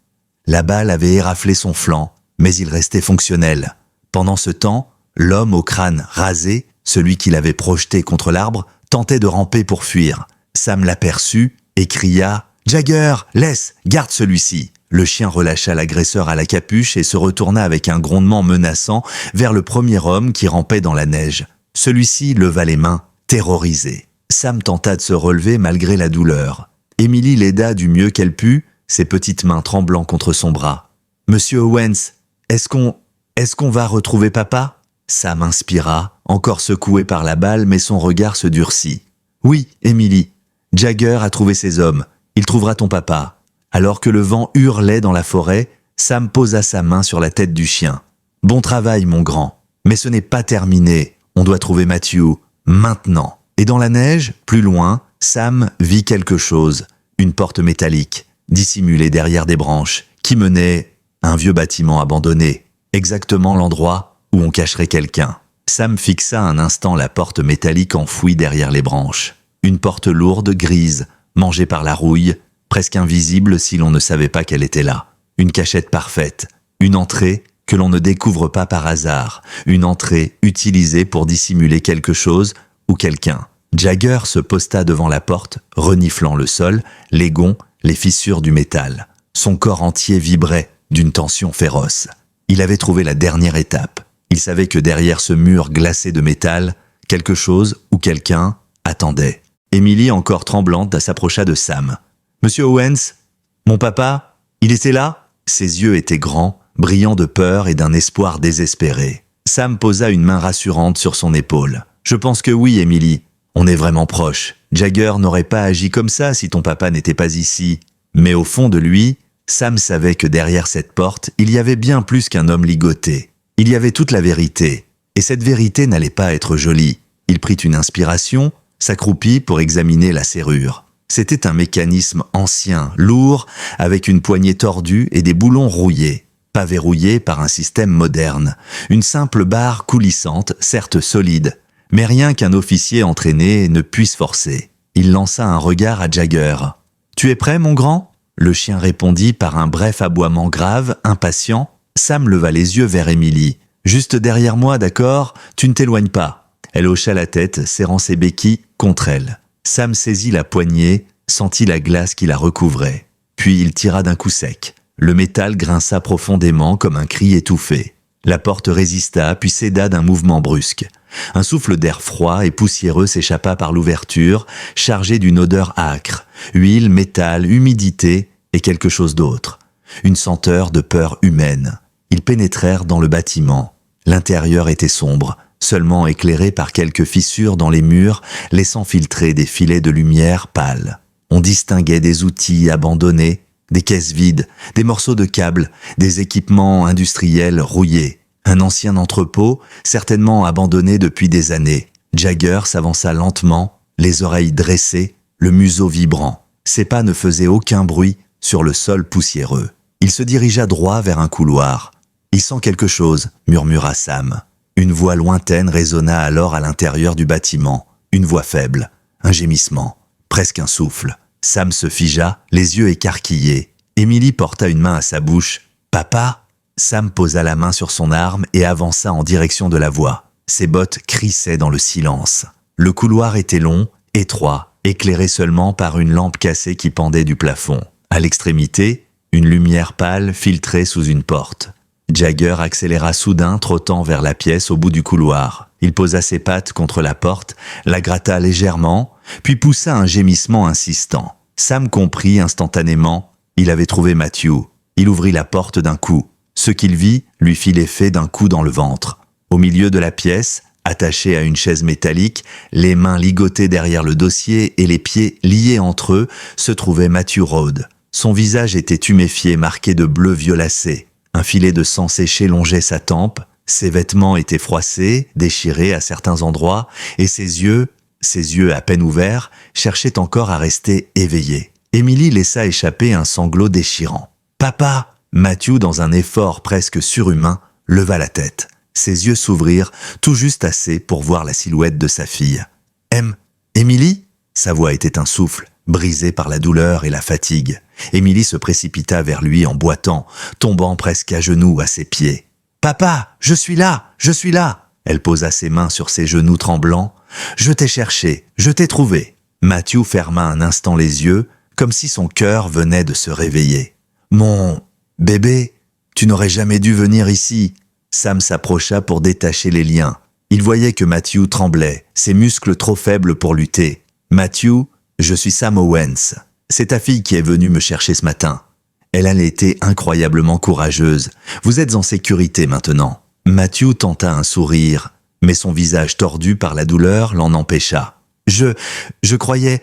Speaker 1: La balle avait éraflé son flanc, mais il restait fonctionnel. Pendant ce temps, l'homme au crâne rasé, celui qu'il avait projeté contre l'arbre, tentait de ramper pour fuir. Sam l'aperçut et cria « Jagger, laisse, garde celui-ci !» Le chien relâcha l'agresseur à la capuche et se retourna avec un grondement menaçant vers le premier homme qui rampait dans la neige. Celui-ci leva les mains, terrorisé. Sam tenta de se relever malgré la douleur. Emily l'aida du mieux qu'elle put, ses petites mains tremblant contre son bras. « Monsieur Owens, est-ce qu'on va retrouver papa ?» Sam inspira, encore secoué par la balle, mais son regard se durcit. « Oui, Emily. Jagger a trouvé ses hommes. Il trouvera ton papa. » Alors que le vent hurlait dans la forêt, Sam posa sa main sur la tête du chien. « Bon travail, mon grand. Mais ce n'est pas terminé. On doit trouver Matthew. Maintenant. » Et dans la neige, plus loin, Sam vit quelque chose. Une porte métallique, dissimulée derrière des branches, qui menait à un vieux bâtiment abandonné. Exactement l'endroit où on cacherait quelqu'un. Sam fixa un instant la porte métallique enfouie derrière les branches. Une porte lourde, grise, mangée par la rouille, presque invisible si l'on ne savait pas qu'elle était là. Une cachette parfaite, une entrée que l'on ne découvre pas par hasard, une entrée utilisée pour dissimuler quelque chose ou quelqu'un. Jagger se posta devant la porte, reniflant le sol, les gonds, les fissures du métal. Son corps entier vibrait d'une tension féroce. Il avait trouvé la dernière étape. Il savait que derrière ce mur glacé de métal, quelque chose ou quelqu'un attendait. Emily, encore tremblante, s'approcha de Sam. « Monsieur Owens, mon papa, il était là ?» Ses yeux étaient grands, brillants de peur et d'un espoir désespéré. Sam posa une main rassurante sur son épaule. « Je pense que oui, Emily. On est vraiment proches. Jagger n'aurait pas agi comme ça si ton papa n'était pas ici. » Mais au fond de lui, Sam savait que derrière cette porte, il y avait bien plus qu'un homme ligoté. Il y avait toute la vérité. Et cette vérité n'allait pas être jolie. Il prit une inspiration, s'accroupit pour examiner la serrure. C'était un mécanisme ancien, lourd, avec une poignée tordue et des boulons rouillés. Pas verrouillé par un système moderne. Une simple barre coulissante, certes solide, mais rien qu'un officier entraîné ne puisse forcer. Il lança un regard à Jagger. « Tu es prêt, mon grand ?» Le chien répondit par un bref aboiement grave, impatient. Sam leva les yeux vers Emily. « Juste derrière moi, d'accord ? Tu ne t'éloignes pas. » Elle hocha la tête, serrant ses béquilles contre elle. Sam saisit la poignée, sentit la glace qui la recouvrait. Puis il tira d'un coup sec. Le métal grinça profondément comme un cri étouffé. La porte résista, puis céda d'un mouvement brusque. Un souffle d'air froid et poussiéreux s'échappa par l'ouverture, chargé d'une odeur âcre. Huile, métal, humidité et quelque chose d'autre. Une senteur de peur humaine. Ils pénétrèrent dans le bâtiment. L'intérieur était sombre, seulement éclairé par quelques fissures dans les murs, laissant filtrer des filets de lumière pâle. On distinguait des outils abandonnés, des caisses vides, des morceaux de câbles, des équipements industriels rouillés. Un ancien entrepôt, certainement abandonné depuis des années. Jagger s'avança lentement, les oreilles dressées, le museau vibrant. Ses pas ne faisaient aucun bruit sur le sol poussiéreux. Il se dirigea droit vers un couloir. « Il sent quelque chose », murmura Sam. Une voix lointaine résonna alors à l'intérieur du bâtiment. Une voix faible, un gémissement, presque un souffle. Sam se figea, les yeux écarquillés. Emily porta une main à sa bouche. « Papa ?» Sam posa la main sur son arme et avança en direction de la voix. Ses bottes crissaient dans le silence. Le couloir était long, étroit, éclairé seulement par une lampe cassée qui pendait du plafond. À l'extrémité, une lumière pâle filtrait sous une porte. Jagger accéléra soudain, trottant vers la pièce au bout du couloir. Il posa ses pattes contre la porte, la gratta légèrement, puis poussa un gémissement insistant. Sam comprit instantanément. Il avait trouvé Matthew. Il ouvrit la porte d'un coup. Ce qu'il vit lui fit l'effet d'un coup dans le ventre. Au milieu de la pièce, attaché à une chaise métallique, les mains ligotées derrière le dossier et les pieds liés entre eux, se trouvait Matthew Road. Son visage était tuméfié, marqué de bleu violacé. Un filet de sang séché longeait sa tempe, ses vêtements étaient froissés, déchirés à certains endroits, et ses yeux à peine ouverts, cherchaient encore à rester éveillés. Emily laissa échapper un sanglot déchirant. « Papa !» Matthew, dans un effort presque surhumain, leva la tête. Ses yeux s'ouvrirent tout juste assez pour voir la silhouette de sa fille. « Emily ?» Sa voix était un souffle, brisé par la douleur et la fatigue. Emily se précipita vers lui en boitant, tombant presque à genoux à ses pieds. « Papa, je suis là, je suis là !» Elle posa ses mains sur ses genoux tremblants. « Je t'ai cherché, je t'ai trouvé !» Matthew ferma un instant les yeux, comme si son cœur venait de se réveiller. « Mon bébé, tu n'aurais jamais dû venir ici. » Sam s'approcha pour détacher les liens. Il voyait que Matthew tremblait, ses muscles trop faibles pour lutter. « Matthew, je suis Sam Owens. » c'est ta fille qui est venue me chercher ce matin. Elle a été incroyablement courageuse. Vous êtes en sécurité maintenant. » Matthew tenta un sourire, mais son visage tordu par la douleur l'en empêcha. Je croyais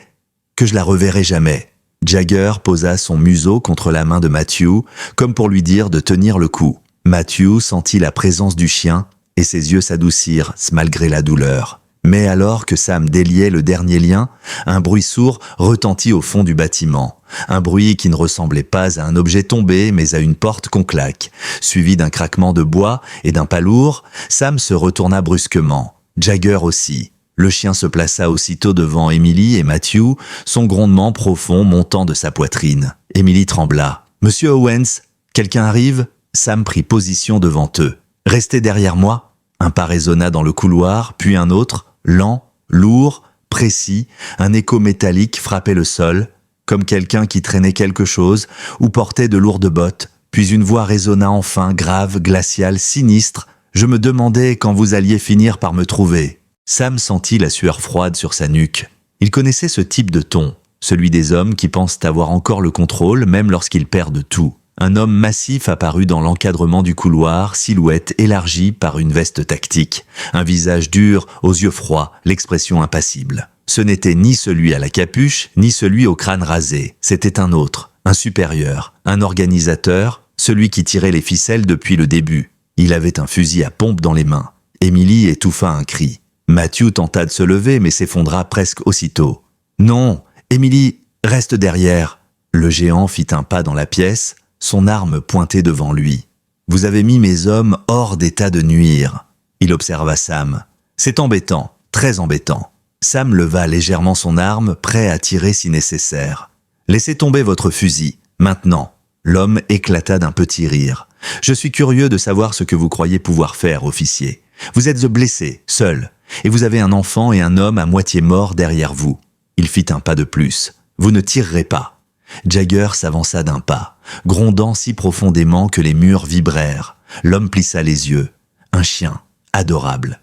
Speaker 1: que je la reverrais jamais. » Jagger posa son museau contre la main de Matthew, comme pour lui dire de tenir le coup. Matthew sentit la présence du chien et ses yeux s'adoucirent malgré la douleur. Mais alors que Sam déliait le dernier lien, un bruit sourd retentit au fond du bâtiment. Un bruit qui ne ressemblait pas à un objet tombé, mais à une porte qu'on claque. Suivi d'un craquement de bois et d'un pas lourd, Sam se retourna brusquement. Jagger aussi. Le chien se plaça aussitôt devant Emily et Matthew, son grondement profond montant de sa poitrine. Emily trembla. « Monsieur Owens, quelqu'un arrive ?» Sam prit position devant eux. « Restez derrière moi !» Un pas résonna dans le couloir, puis un autre, lent, lourd, précis. Un écho métallique frappait le sol, comme quelqu'un qui traînait quelque chose ou portait de lourdes bottes. Puis une voix résonna enfin, grave, glaciale, sinistre. « Je me demandais quand vous alliez finir par me trouver. » Sam sentit la sueur froide sur sa nuque. Il connaissait ce type de ton, celui des hommes qui pensent avoir encore le contrôle même lorsqu'ils perdent tout. Un homme massif apparut dans l'encadrement du couloir, silhouette élargie par une veste tactique. Un visage dur, aux yeux froids, l'expression impassible. Ce n'était ni celui à la capuche, ni celui au crâne rasé. C'était un autre, un supérieur, un organisateur, celui qui tirait les ficelles depuis le début. Il avait un fusil à pompe dans les mains. Emily étouffa un cri. Matthew tenta de se lever mais s'effondra presque aussitôt. « Non, Emily, reste derrière !» Le géant fit un pas dans la pièce, son arme pointée devant lui. « Vous avez mis mes hommes hors d'état de nuire. » Il observa Sam. « C'est embêtant, très embêtant. » Sam leva légèrement son arme, prêt à tirer si nécessaire. « Laissez tomber votre fusil, maintenant. » L'homme éclata d'un petit rire. « Je suis curieux de savoir ce que vous croyez pouvoir faire, officier. Vous êtes blessé, seul. Et vous avez un enfant et un homme à moitié mort derrière vous. » Il fit un pas de plus. « Vous ne tirerez pas. » Jagger s'avança d'un pas, grondant si profondément que les murs vibrèrent. L'homme plissa les yeux. Un chien, adorable.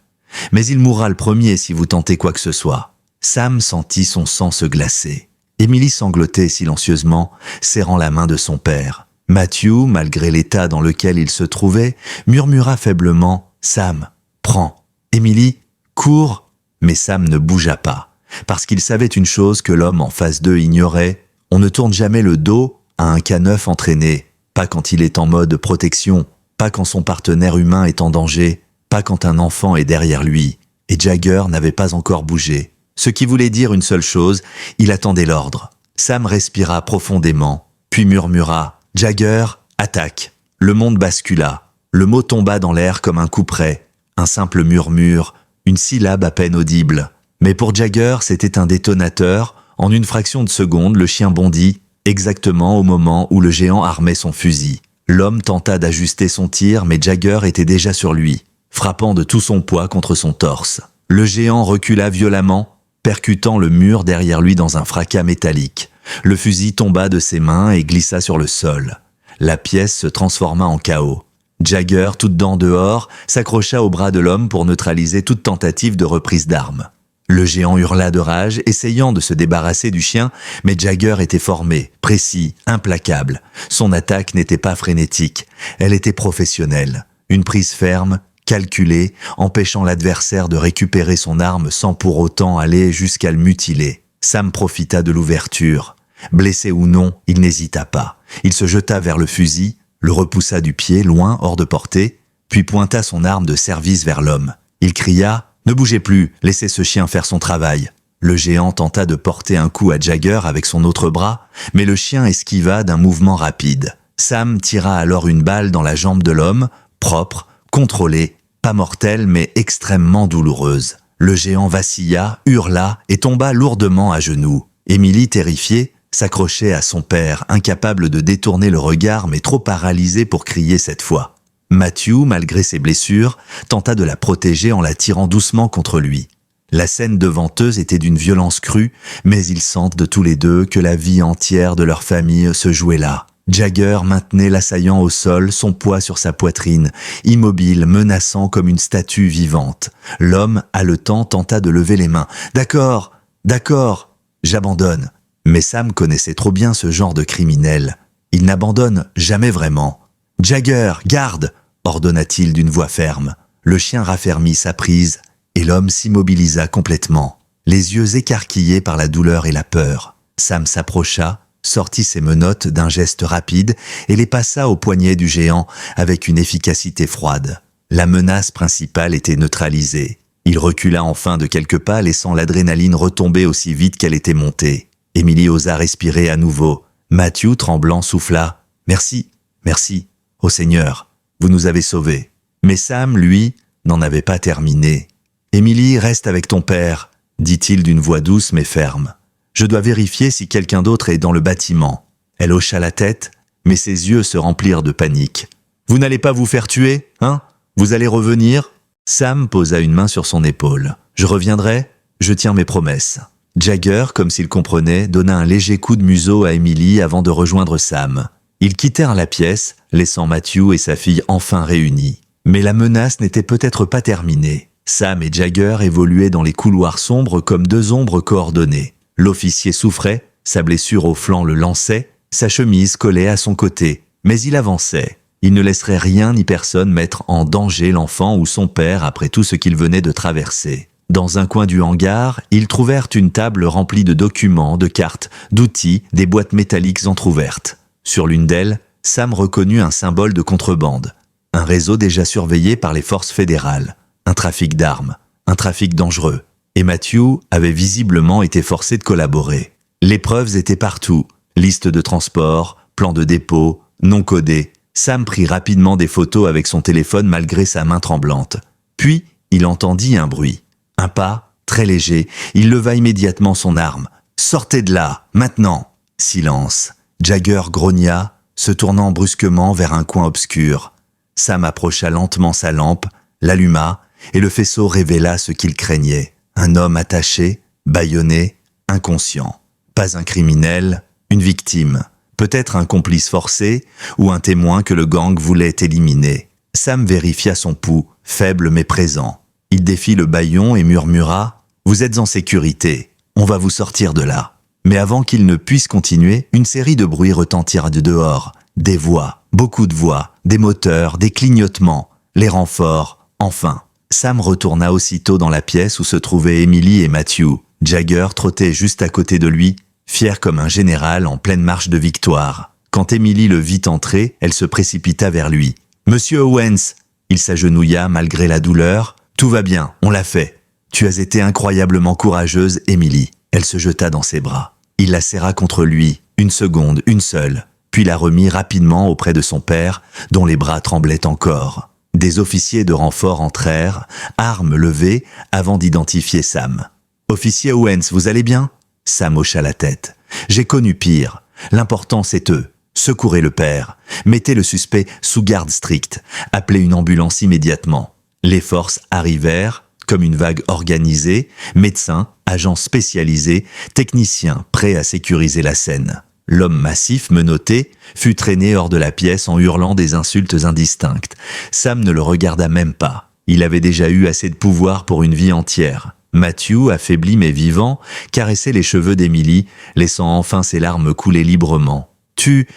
Speaker 1: Mais il mourra le premier si vous tentez quoi que ce soit. Sam sentit son sang se glacer. Emily sanglotait silencieusement, serrant la main de son père. Matthew, malgré l'état dans lequel il se trouvait, murmura faiblement « Sam, prends. Emily, cours !» Mais Sam ne bougea pas, parce qu'il savait une chose que l'homme en face d'eux ignorait. On ne tourne jamais le dos à un K9 entraîné, pas quand il est en mode protection, pas quand son partenaire humain est en danger, pas quand un enfant est derrière lui. Et Jagger n'avait pas encore bougé. Ce qui voulait dire une seule chose, il attendait l'ordre. Sam respira profondément, puis murmura « Jagger, attaque !» Le monde bascula. Le mot tomba dans l'air comme un couperet. Un simple murmure, une syllabe à peine audible. Mais pour Jagger, c'était un détonateur. En une fraction de seconde, le chien bondit, exactement au moment où le géant armait son fusil. L'homme tenta d'ajuster son tir, mais Jagger était déjà sur lui, frappant de tout son poids contre son torse. Le géant recula violemment, percutant le mur derrière lui dans un fracas métallique. Le fusil tomba de ses mains et glissa sur le sol. La pièce se transforma en chaos. Jagger, toutes dents dehors, s'accrocha au bras de l'homme pour neutraliser toute tentative de reprise d'armes. Le géant hurla de rage, essayant de se débarrasser du chien, mais Jagger était formé, précis, implacable. Son attaque n'était pas frénétique, elle était professionnelle. Une prise ferme, calculée, empêchant l'adversaire de récupérer son arme sans pour autant aller jusqu'à le mutiler. Sam profita de l'ouverture. Blessé ou non, il n'hésita pas. Il se jeta vers le fusil, le repoussa du pied, loin, hors de portée, puis pointa son arme de service vers l'homme. Il cria « Ne bougez plus, laissez ce chien faire son travail !» Le géant tenta de porter un coup à Jagger avec son autre bras, mais le chien esquiva d'un mouvement rapide. Sam tira alors une balle dans la jambe de l'homme, propre, contrôlée, pas mortelle mais extrêmement douloureuse. Le géant vacilla, hurla et tomba lourdement à genoux. Emily, terrifiée, s'accrochait à son père, incapable de détourner le regard mais trop paralysé pour crier cette fois. Matthew, malgré ses blessures, tenta de la protéger en la tirant doucement contre lui. La scène devant eux était d'une violence crue, mais ils sentent de tous les deux que la vie entière de leur famille se jouait là. Jagger maintenait l'assaillant au sol, son poids sur sa poitrine, immobile, menaçant comme une statue vivante. L'homme, haletant, tenta de lever les mains. « D'accord, d'accord, j'abandonne. » Mais Sam connaissait trop bien ce genre de criminel. Il n'abandonne jamais vraiment. « Jagger, garde !» ordonna-t-il d'une voix ferme. Le chien raffermit sa prise et l'homme s'immobilisa complètement, les yeux écarquillés par la douleur et la peur. Sam s'approcha, sortit ses menottes d'un geste rapide et les passa au poignet du géant avec une efficacité froide. La menace principale était neutralisée. Il recula enfin de quelques pas, laissant l'adrénaline retomber aussi vite qu'elle était montée. Emily osa respirer à nouveau. Matthew, tremblant, souffla « Merci, merci, ô Seigneur, vous nous avez sauvés. » Mais Sam, lui, n'en avait pas terminé. « Emily, reste avec ton père, » dit-il d'une voix douce mais ferme. « Je dois vérifier si quelqu'un d'autre est dans le bâtiment. » Elle hocha la tête, mais ses yeux se remplirent de panique. « Vous n'allez pas vous faire tuer, hein? Vous allez revenir ?» Sam posa une main sur son épaule. « Je reviendrai, je tiens mes promesses. » Jagger, comme s'il comprenait, donna un léger coup de museau à Emily avant de rejoindre Sam. Ils quittèrent la pièce, laissant Matthew et sa fille enfin réunis. Mais la menace n'était peut-être pas terminée. Sam et Jagger évoluaient dans les couloirs sombres comme deux ombres coordonnées. L'officier souffrait, sa blessure au flanc le lançait, sa chemise collait à son côté, mais il avançait. Il ne laisserait rien ni personne mettre en danger l'enfant ou son père après tout ce qu'il venait de traverser. Dans un coin du hangar, ils trouvèrent une table remplie de documents, de cartes, d'outils, des boîtes métalliques entr'ouvertes. Sur l'une d'elles, Sam reconnut un symbole de contrebande. Un réseau déjà surveillé par les forces fédérales. Un trafic d'armes. Un trafic dangereux. Et Matthew avait visiblement été forcé de collaborer. Les preuves étaient partout. Liste de transport, plan de dépôt, non codé. Sam prit rapidement des photos avec son téléphone malgré sa main tremblante. Puis, il entendit un bruit. Un pas, très léger, il leva immédiatement son arme. « Sortez de là, maintenant !» Silence. Jagger grogna, se tournant brusquement vers un coin obscur. Sam approcha lentement sa lampe, l'alluma, et le faisceau révéla ce qu'il craignait. Un homme attaché, bâillonné, inconscient. Pas un criminel, une victime. Peut-être un complice forcé, ou un témoin que le gang voulait éliminer. Sam vérifia son pouls, faible mais présent. Il défit le bâillon et murmura « Vous êtes en sécurité, on va vous sortir de là. » Mais avant qu'il ne puisse continuer, une série de bruits retentirent de dehors. Des voix, beaucoup de voix, des moteurs, des clignotements, les renforts, enfin. Sam retourna aussitôt dans la pièce où se trouvaient Emily et Matthew. Jagger trottait juste à côté de lui, fier comme un général en pleine marche de victoire. Quand Emily le vit entrer, elle se précipita vers lui. « Monsieur Owens !» Il s'agenouilla malgré la douleur. « Tout va bien, on l'a fait. Tu as été incroyablement courageuse, Emily. » Elle se jeta dans ses bras. Il la serra contre lui, une seconde, une seule, puis la remit rapidement auprès de son père, dont les bras tremblaient encore. Des officiers de renfort entrèrent, armes levées, avant d'identifier Sam. « Officier Owens, vous allez bien ?» Sam hocha la tête. « J'ai connu pire. L'important, c'est eux. Secourez le père. Mettez le suspect sous garde stricte. Appelez une ambulance immédiatement. » Les forces arrivèrent, comme une vague organisée, médecins, agents spécialisés, techniciens prêts à sécuriser la scène. L'homme massif, menotté, fut traîné hors de la pièce en hurlant des insultes indistinctes. Sam ne le regarda même pas. Il avait déjà eu assez de pouvoir pour une vie entière. Matthew, affaibli mais vivant, caressait les cheveux d'Emily, laissant enfin ses larmes couler librement. « Tu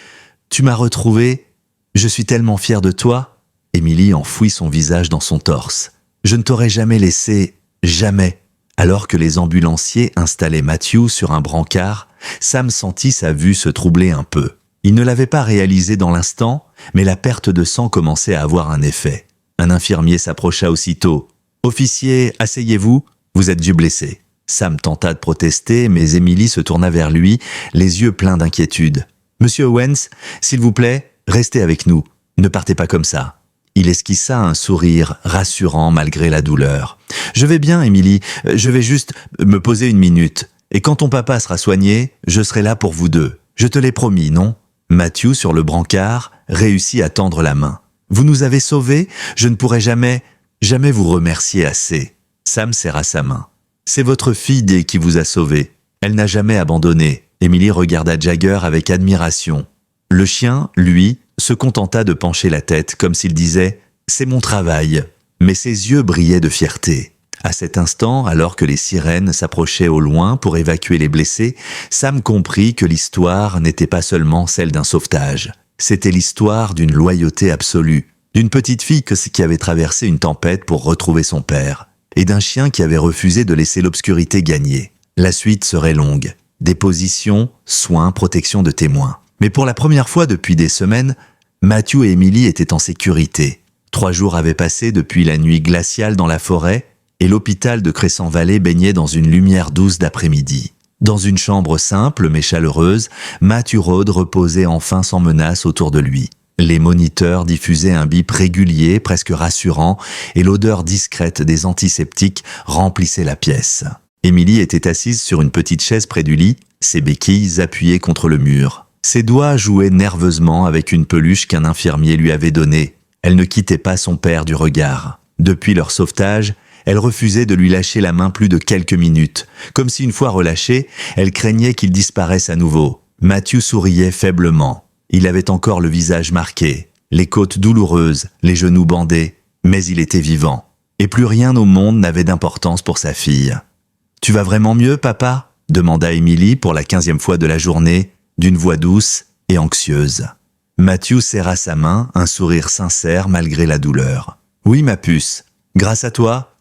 Speaker 1: m'as retrouvé. Je suis tellement fier de toi. » Emily enfouit son visage dans son torse. « Je ne t'aurais jamais laissé, jamais. » Alors que les ambulanciers installaient Matthew sur un brancard, Sam sentit sa vue se troubler un peu. Il ne l'avait pas réalisé dans l'instant, mais la perte de sang commençait à avoir un effet. Un infirmier s'approcha aussitôt. « Officier, asseyez-vous, vous êtes dû blessé. » Sam tenta de protester, mais Emily se tourna vers lui, les yeux pleins d'inquiétude. « Monsieur Owens, s'il vous plaît, restez avec nous. Ne partez pas comme ça. » Il esquissa un sourire rassurant malgré la douleur. « Je vais bien, Emily. Je vais juste me poser une minute. Et quand ton papa sera soigné, je serai là pour vous deux. Je te l'ai promis, non ?» Matthew, sur le brancard, réussit à tendre la main. « Vous nous avez sauvés. Je ne pourrai jamais vous remercier assez. » Sam serra sa main. « C'est votre fille Dee qui vous a sauvé. Elle n'a jamais abandonné. » Emily regarda Jagger avec admiration. Le chien, lui, se contenta de pencher la tête comme s'il disait « C'est mon travail ». Mais ses yeux brillaient de fierté. À cet instant, alors que les sirènes s'approchaient au loin pour évacuer les blessés, Sam comprit que l'histoire n'était pas seulement celle d'un sauvetage. C'était l'histoire d'une loyauté absolue, d'une petite fille qui avait traversé une tempête pour retrouver son père, et d'un chien qui avait refusé de laisser l'obscurité gagner. La suite serait longue. Déposition, soins, protection de témoins. Mais pour la première fois depuis des semaines, Matthew et Emily étaient en sécurité. 3 jours avaient passé depuis la nuit glaciale dans la forêt, et l'hôpital de Crescent Valley baignait dans une lumière douce d'après-midi. Dans une chambre simple mais chaleureuse, Matthew Rhodes reposait enfin sans menace autour de lui. Les moniteurs diffusaient un bip régulier, presque rassurant, et l'odeur discrète des antiseptiques remplissait la pièce. Emily était assise sur une petite chaise près du lit, ses béquilles appuyées contre le mur. Ses doigts jouaient nerveusement avec une peluche qu'un infirmier lui avait donnée. Elle ne quittait pas son père du regard. Depuis leur sauvetage, elle refusait de lui lâcher la main plus de quelques minutes, comme si une fois relâchée, elle craignait qu'il disparaisse à nouveau. Matthew souriait faiblement. Il avait encore le visage marqué, les côtes douloureuses, les genoux bandés, mais il était vivant. Et plus rien au monde n'avait d'importance pour sa fille. « Tu vas vraiment mieux, papa ?» demanda Emily pour la 15e fois de la journée, d'une voix douce et anxieuse. Matthew serra sa main, un sourire sincère malgré la douleur. « Oui, ma puce, grâce à toi,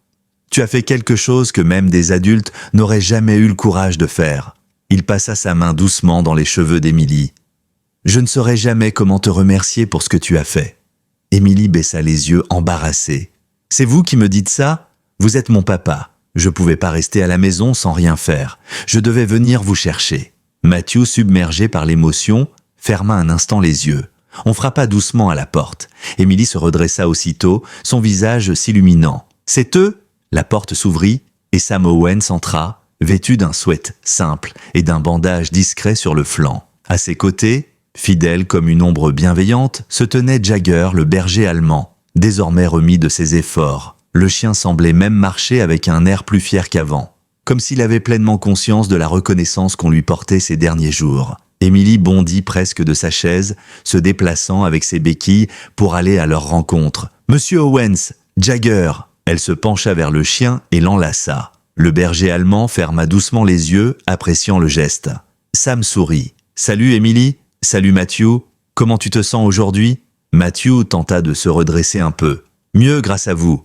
Speaker 1: tu as fait quelque chose que même des adultes n'auraient jamais eu le courage de faire. » Il passa sa main doucement dans les cheveux d'Emily. « Je ne saurais jamais comment te remercier pour ce que tu as fait. » Emily baissa les yeux embarrassée. « C'est vous qui me dites ça ? Vous êtes mon papa. Je ne pouvais pas rester à la maison sans rien faire. Je devais venir vous chercher. » Matthew, submergé par l'émotion, ferma un instant les yeux. On frappa doucement à la porte. Emily se redressa aussitôt, son visage s'illuminant. « C'est eux ?» La porte s'ouvrit et Sam Owens entra, vêtu d'un sweat simple et d'un bandage discret sur le flanc. À ses côtés, fidèle comme une ombre bienveillante, se tenait Jagger, le berger allemand, désormais remis de ses efforts. Le chien semblait même marcher avec un air plus fier qu'avant, comme s'il avait pleinement conscience de la reconnaissance qu'on lui portait ces derniers jours. Emily bondit presque de sa chaise, se déplaçant avec ses béquilles pour aller à leur rencontre. « Monsieur Owens, Jagger !» Elle se pencha vers le chien et l'enlaça. Le berger allemand ferma doucement les yeux, appréciant le geste. Sam sourit. « Salut Emily, salut Matthew, comment tu te sens aujourd'hui ?» Matthew tenta de se redresser un peu. « Mieux grâce à vous.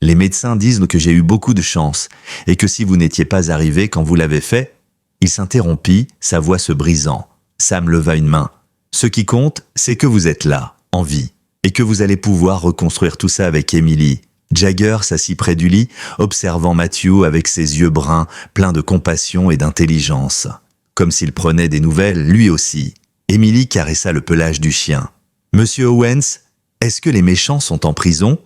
Speaker 1: Les médecins disent que j'ai eu beaucoup de chance et que si vous n'étiez pas arrivé quand vous l'avez fait... » Il s'interrompit, sa voix se brisant. Sam leva une main. « Ce qui compte, c'est que vous êtes là, en vie, et que vous allez pouvoir reconstruire tout ça avec Emily. » Jagger s'assit près du lit, observant Matthew avec ses yeux bruns, pleins de compassion et d'intelligence. Comme s'il prenait des nouvelles, lui aussi. Emily caressa le pelage du chien. « Monsieur Owens, est-ce que les méchants sont en prison ?»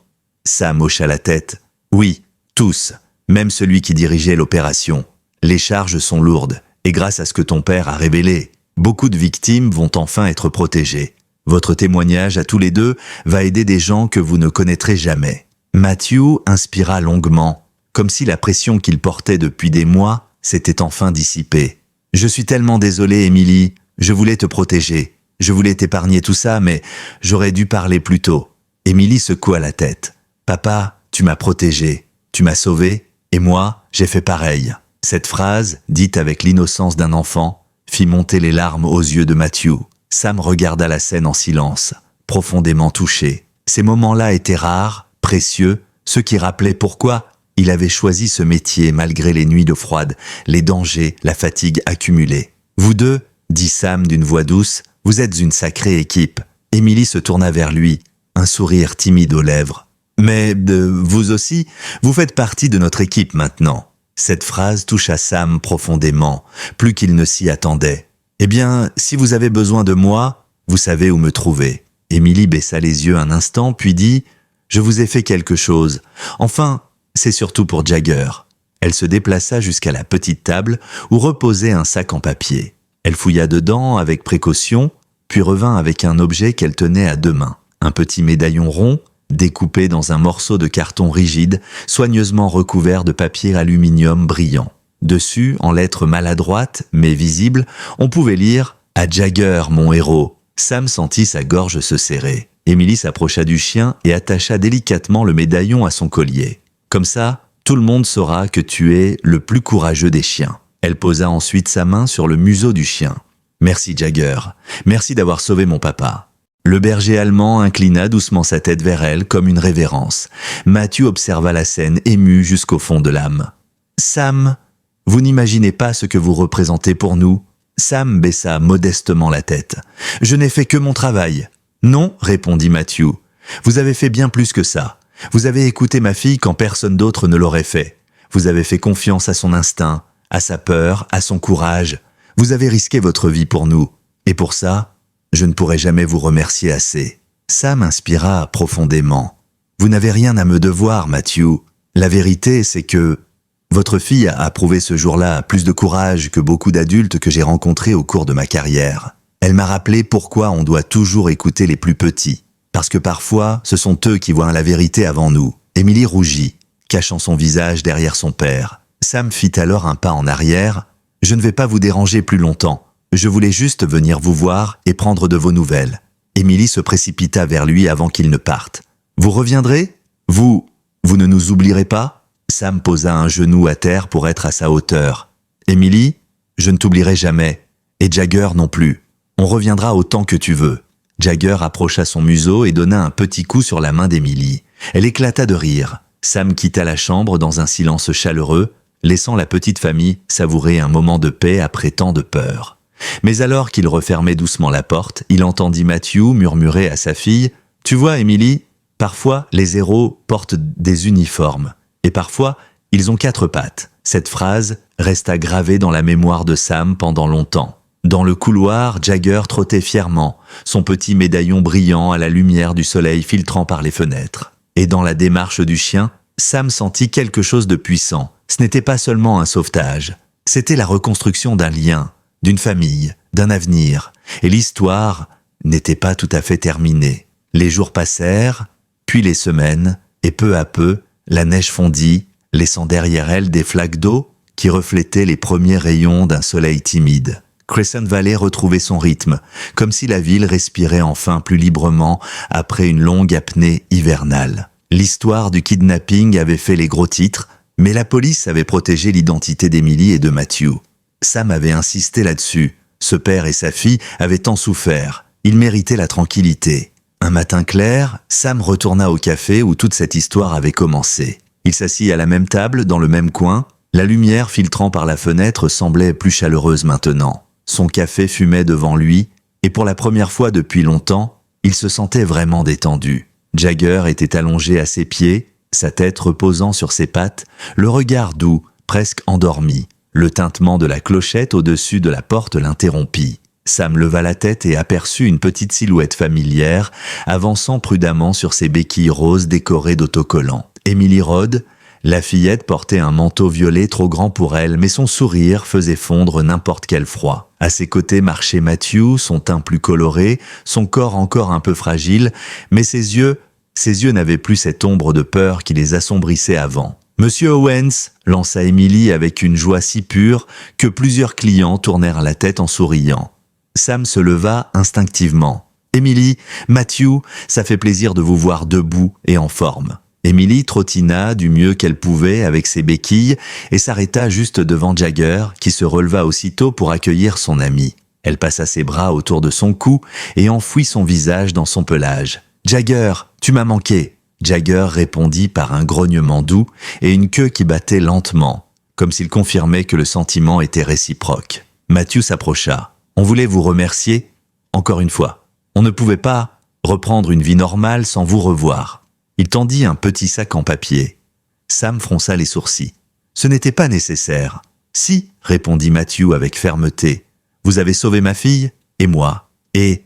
Speaker 1: Sam hocha la tête. « Oui, tous, même celui qui dirigeait l'opération. Les charges sont lourdes, et grâce à ce que ton père a révélé, beaucoup de victimes vont enfin être protégées. Votre témoignage à tous les deux va aider des gens que vous ne connaîtrez jamais. » Matthew inspira longuement, comme si la pression qu'il portait depuis des mois s'était enfin dissipée. « Je suis tellement désolé, Emily, je voulais te protéger. Je voulais t'épargner tout ça, mais j'aurais dû parler plus tôt. » Emily secoua la tête. « Papa, tu m'as protégé, tu m'as sauvé, et moi, j'ai fait pareil. » Cette phrase, dite avec l'innocence d'un enfant, fit monter les larmes aux yeux de Matthew. Sam regarda la scène en silence, profondément touché. Ces moments-là étaient rares, précieux, ceux qui rappelaient pourquoi il avait choisi ce métier malgré les nuits d'eau froide, les dangers, la fatigue accumulée. « Vous deux, » dit Sam d'une voix douce, « vous êtes une sacrée équipe. » Emily se tourna vers lui, un sourire timide aux lèvres. « Mais vous aussi, vous faites partie de notre équipe maintenant. » Cette phrase toucha Sam profondément, plus qu'il ne s'y attendait. « Eh bien, si vous avez besoin de moi, vous savez où me trouver. » Emily baissa les yeux un instant, puis dit « Je vous ai fait quelque chose. Enfin, c'est surtout pour Jagger. » Elle se déplaça jusqu'à la petite table où reposait un sac en papier. Elle fouilla dedans avec précaution, puis revint avec un objet qu'elle tenait à 2 mains. Un petit médaillon rond, découpé dans un morceau de carton rigide, soigneusement recouvert de papier aluminium brillant. Dessus, en lettres maladroites, mais visibles, on pouvait lire « À Jagger, mon héros ». Sam sentit sa gorge se serrer. Emily s'approcha du chien et attacha délicatement le médaillon à son collier. « Comme ça, tout le monde saura que tu es le plus courageux des chiens. Elle posa ensuite sa main sur le museau du chien. Merci Jagger, merci d'avoir sauvé mon papa. Le berger allemand inclina doucement sa tête vers elle comme une révérence. Matthew observa la scène ému jusqu'au fond de l'âme. Sam, vous n'imaginez pas ce que vous représentez pour nous. Sam baissa modestement la tête. Je n'ai fait que mon travail. Non, répondit Matthew. Vous avez fait bien plus que ça. Vous avez écouté ma fille quand personne d'autre ne l'aurait fait. Vous avez fait confiance à son instinct, à sa peur, à son courage. Vous avez risqué votre vie pour nous. Et pour ça, je ne pourrai jamais vous remercier assez. Sam inspira profondément. Vous n'avez rien à me devoir, Matthew. La vérité, c'est que votre fille a prouvé ce jour-là plus de courage que beaucoup d'adultes que j'ai rencontrés au cours de ma carrière. Elle m'a rappelé pourquoi on doit toujours écouter les plus petits. Parce que parfois, ce sont eux qui voient la vérité avant nous. Émilie rougit, cachant son visage derrière son père. Sam fit alors un pas en arrière. « Je ne vais pas vous déranger plus longtemps. Je voulais juste venir vous voir et prendre de vos nouvelles. » Émilie se précipita vers lui avant qu'il ne parte. « Vous reviendrez ? Vous ne nous oublierez pas ?» Sam posa un genou à terre pour être à sa hauteur. « Émilie, je ne t'oublierai jamais. Et Jagger non plus. On reviendra autant que tu veux. » Jagger approcha son museau et donna un petit coup sur la main d'Émilie. Elle éclata de rire. Sam quitta la chambre dans un silence chaleureux, laissant la petite famille savourer un moment de paix après tant de peur. Mais alors qu'il refermait doucement la porte, il entendit Matthew murmurer à sa fille « Tu vois, Émilie, parfois les héros portent des uniformes, et parfois ils ont 4 pattes. » Cette phrase resta gravée dans la mémoire de Sam pendant longtemps. Dans le couloir, Jagger trottait fièrement, son petit médaillon brillant à la lumière du soleil filtrant par les fenêtres. Et dans la démarche du chien, Sam sentit quelque chose de puissant. Ce n'était pas seulement un sauvetage, c'était la reconstruction d'un lien, d'une famille, d'un avenir. Et l'histoire n'était pas tout à fait terminée. Les jours passèrent, puis les semaines, et peu à peu, la neige fondit, laissant derrière elle des flaques d'eau qui reflétaient les premiers rayons d'un soleil timide. Crescent Valley retrouvait son rythme, comme si la ville respirait enfin plus librement après une longue apnée hivernale. L'histoire du kidnapping avait fait les gros titres, mais la police avait protégé l'identité d'Emily et de Matthew. Sam avait insisté là-dessus. Ce père et sa fille avaient tant souffert. Ils méritaient la tranquillité. Un matin clair, Sam retourna au café où toute cette histoire avait commencé. Il s'assit à la même table, dans le même coin. La lumière filtrant par la fenêtre semblait plus chaleureuse maintenant. Son café fumait devant lui, et pour la première fois depuis longtemps, il se sentait vraiment détendu. Jagger était allongé à ses pieds, sa tête reposant sur ses pattes, le regard doux, presque endormi. Le tintement de la clochette au-dessus de la porte l'interrompit. Sam leva la tête et aperçut une petite silhouette familière, avançant prudemment sur ses béquilles roses décorées d'autocollants. Emily Rhodes, la fillette portait un manteau violet trop grand pour elle, mais son sourire faisait fondre n'importe quel froid. À ses côtés marchait Matthew, son teint plus coloré, son corps encore un peu fragile, mais ses yeux n'avaient plus cette ombre de peur qui les assombrissait avant. « Monsieur Owens !» lança Emily avec une joie si pure que plusieurs clients tournèrent la tête en souriant. Sam se leva instinctivement. « Emily, Matthew, ça fait plaisir de vous voir debout et en forme. » Emily trottina du mieux qu'elle pouvait avec ses béquilles et s'arrêta juste devant Jagger, qui se releva aussitôt pour accueillir son ami. Elle passa ses bras autour de son cou et enfouit son visage dans son pelage. « Jagger, tu m'as manqué !» Jagger répondit par un grognement doux et une queue qui battait lentement, comme s'il confirmait que le sentiment était réciproque. Matthew s'approcha. « On voulait vous remercier, encore une fois. On ne pouvait pas reprendre une vie normale sans vous revoir. » Il tendit un petit sac en papier. Sam fronça les sourcils. « Ce n'était pas nécessaire. »« Si, » répondit Matthew avec fermeté. « Vous avez sauvé ma fille, et moi, et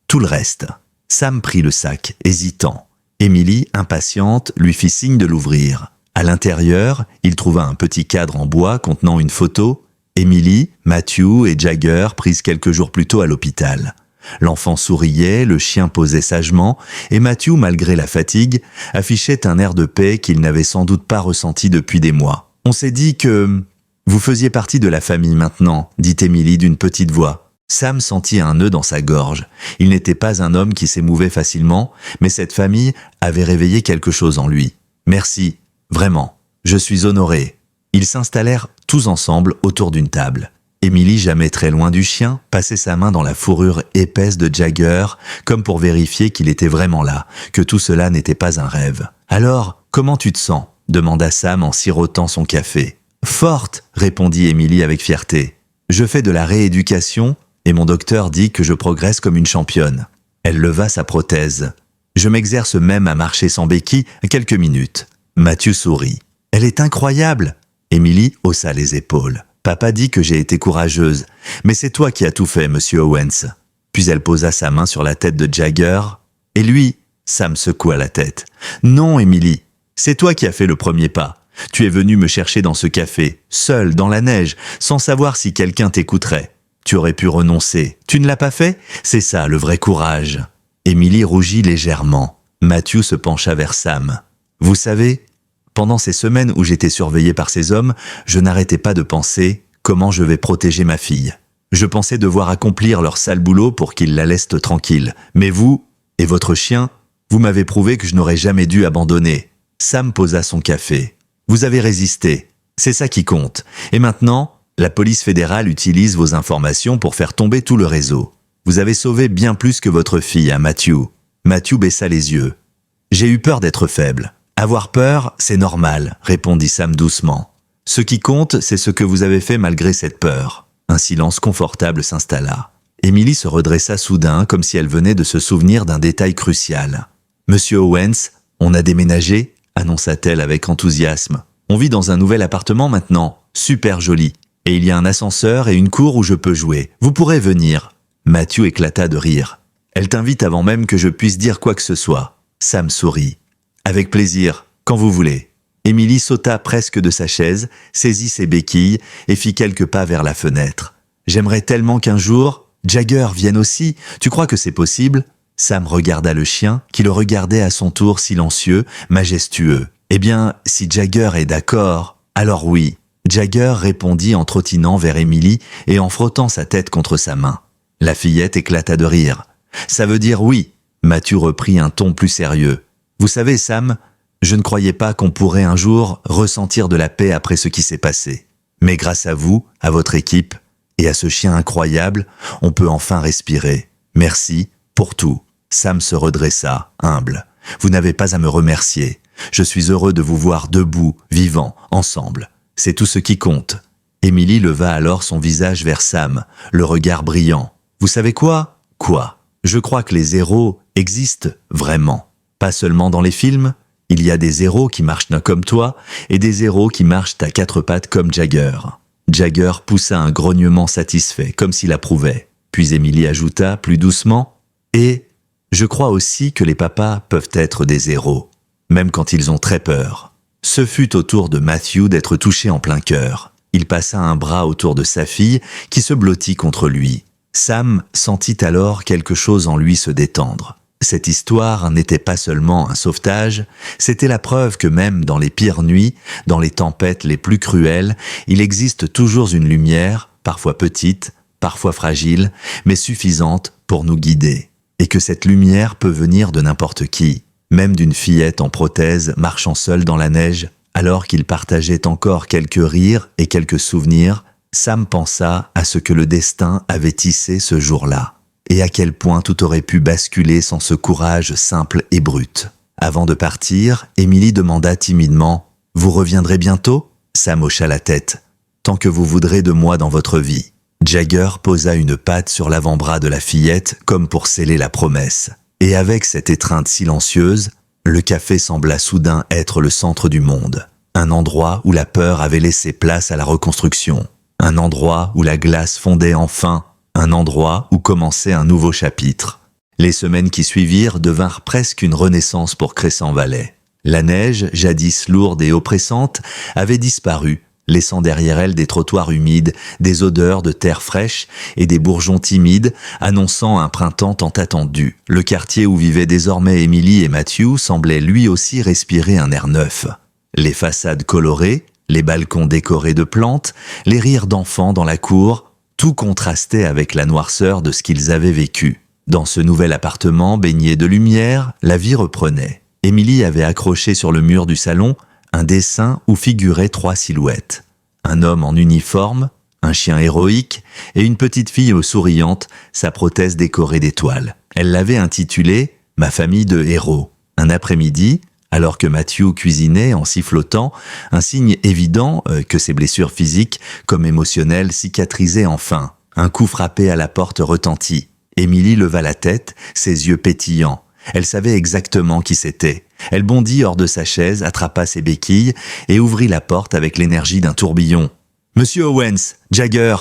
Speaker 1: tout le reste. » Sam prit le sac, hésitant. Emily, impatiente, lui fit signe de l'ouvrir. À l'intérieur, il trouva un petit cadre en bois contenant une photo. Emily, Matthew et Jagger prises quelques jours plus tôt à l'hôpital. L'enfant souriait, le chien posait sagement, et Matthew, malgré la fatigue, affichait un air de paix qu'il n'avait sans doute pas ressenti depuis des mois. « On s'est dit que vous faisiez partie de la famille maintenant », dit Emily d'une petite voix. Sam sentit un nœud dans sa gorge. Il n'était pas un homme qui s'émouvait facilement, mais cette famille avait réveillé quelque chose en lui. « Merci, vraiment. Je suis honoré. » Ils s'installèrent tous ensemble autour d'une table. Émilie, jamais très loin du chien, passait sa main dans la fourrure épaisse de Jagger, comme pour vérifier qu'il était vraiment là, que tout cela n'était pas un rêve. « Alors, comment tu te sens ?» demanda Sam en sirotant son café. « Forte !» répondit Émilie avec fierté. « Je fais de la rééducation et mon docteur dit que je progresse comme une championne. » Elle leva sa prothèse. « Je m'exerce même à marcher sans béquille quelques minutes. » Matthew sourit. « Elle est incroyable !» Émilie haussa les épaules. « Papa dit que j'ai été courageuse, mais c'est toi qui as tout fait, monsieur Owens. » Puis elle posa sa main sur la tête de Jagger. « Et lui ?» Sam secoua la tête. « Non, Émilie, c'est toi qui as fait le premier pas. Tu es venu me chercher dans ce café, seul, dans la neige, sans savoir si quelqu'un t'écouterait. Tu aurais pu renoncer. Tu ne l'as pas fait? C'est ça, le vrai courage. » Émilie rougit légèrement. Matthew se pencha vers Sam. « Vous savez, pendant ces semaines où j'étais surveillé par ces hommes, je n'arrêtais pas de penser comment je vais protéger ma fille. Je pensais devoir accomplir leur sale boulot pour qu'ils la laissent tranquille. Mais vous, et votre chien, vous m'avez prouvé que je n'aurais jamais dû abandonner. » Sam posa son café. « Vous avez résisté. C'est ça qui compte. Et maintenant, la police fédérale utilise vos informations pour faire tomber tout le réseau. Vous avez sauvé bien plus que votre fille, hein, Matthew. » Matthew baissa les yeux. « J'ai eu peur d'être faible. Avoir peur, c'est normal, » répondit Sam doucement. « Ce qui compte, c'est ce que vous avez fait malgré cette peur. » Un silence confortable s'installa. Émilie se redressa soudain comme si elle venait de se souvenir d'un détail crucial. « Monsieur Owens, on a déménagé ?» annonça-t-elle avec enthousiasme. « On vit dans un nouvel appartement maintenant, super joli. Et il y a un ascenseur et une cour où je peux jouer. Vous pourrez venir. » Matthew éclata de rire. « Elle t'invite avant même que je puisse dire quoi que ce soit. » Sam sourit. « Avec plaisir, quand vous voulez. » Émilie sauta presque de sa chaise, saisit ses béquilles et fit quelques pas vers la fenêtre. « J'aimerais tellement qu'un jour, Jagger vienne aussi. Tu crois que c'est possible ?» Sam regarda le chien, qui le regardait à son tour silencieux, majestueux. « Eh bien, si Jagger est d'accord, alors oui. » Jagger répondit en trottinant vers Émilie et en frottant sa tête contre sa main. La fillette éclata de rire. « Ça veut dire oui. » Matthew reprit un ton plus sérieux. « Vous savez, Sam, je ne croyais pas qu'on pourrait un jour ressentir de la paix après ce qui s'est passé. Mais grâce à vous, à votre équipe et à ce chien incroyable, on peut enfin respirer. Merci pour tout. » Sam se redressa, humble. « Vous n'avez pas à me remercier. Je suis heureux de vous voir debout, vivants, ensemble. C'est tout ce qui compte. » Émilie leva alors son visage vers Sam, le regard brillant. « Vous savez quoi ? Quoi ? Je crois que les héros existent vraiment. Pas seulement dans les films. Il y a des héros qui marchent comme toi et des héros qui marchent à quatre pattes comme Jagger. » Jagger poussa un grognement satisfait, comme s'il approuvait. Puis Émilie ajouta, plus doucement, « Et je crois aussi que les papas peuvent être des héros, même quand ils ont très peur. » Ce fut au tour de Matthew d'être touché en plein cœur. Il passa un bras autour de sa fille, qui se blottit contre lui. Sam sentit alors quelque chose en lui se détendre. Cette histoire n'était pas seulement un sauvetage, c'était la preuve que même dans les pires nuits, dans les tempêtes les plus cruelles, il existe toujours une lumière, parfois petite, parfois fragile, mais suffisante pour nous guider. Et que cette lumière peut venir de n'importe qui, même d'une fillette en prothèse marchant seule dans la neige, alors qu'il partageait encore quelques rires et quelques souvenirs. Sam pensa à ce que le destin avait tissé ce jour-là, et à quel point tout aurait pu basculer sans ce courage simple et brut. Avant de partir, Émilie demanda timidement « Vous reviendrez bientôt ?» Sam hocha la tête. « Tant que vous voudrez de moi dans votre vie. » Jagger posa une patte sur l'avant-bras de la fillette comme pour sceller la promesse. Et avec cette étreinte silencieuse, le café sembla soudain être le centre du monde. Un endroit où la peur avait laissé place à la reconstruction. Un endroit où la glace fondait enfin. Un endroit où commençait un nouveau chapitre. Les semaines qui suivirent devinrent presque une renaissance pour Crescent Valley. La neige, jadis lourde et oppressante, avait disparu, laissant derrière elle des trottoirs humides, des odeurs de terre fraîche et des bourgeons timides, annonçant un printemps tant attendu. Le quartier où vivaient désormais Émilie et Matthew semblait lui aussi respirer un air neuf. Les façades colorées, les balcons décorés de plantes, les rires d'enfants dans la cour, tout contrastait avec la noirceur de ce qu'ils avaient vécu. Dans ce nouvel appartement baigné de lumière, la vie reprenait. Émilie avait accroché sur le mur du salon un dessin où figuraient 3 silhouettes. Un homme en uniforme, un chien héroïque et une petite fille souriante, sa prothèse décorée d'étoiles. Elle l'avait intitulé « Ma famille de héros ». Un après-midi, alors que Matthew cuisinait en sifflotant, un signe évident que ses blessures physiques comme émotionnelles cicatrisaient enfin. Un coup frappé à la porte retentit. Émilie leva la tête, ses yeux pétillants. Elle savait exactement qui c'était. Elle bondit hors de sa chaise, attrapa ses béquilles et ouvrit la porte avec l'énergie d'un tourbillon. « Monsieur Owens, Jagger !»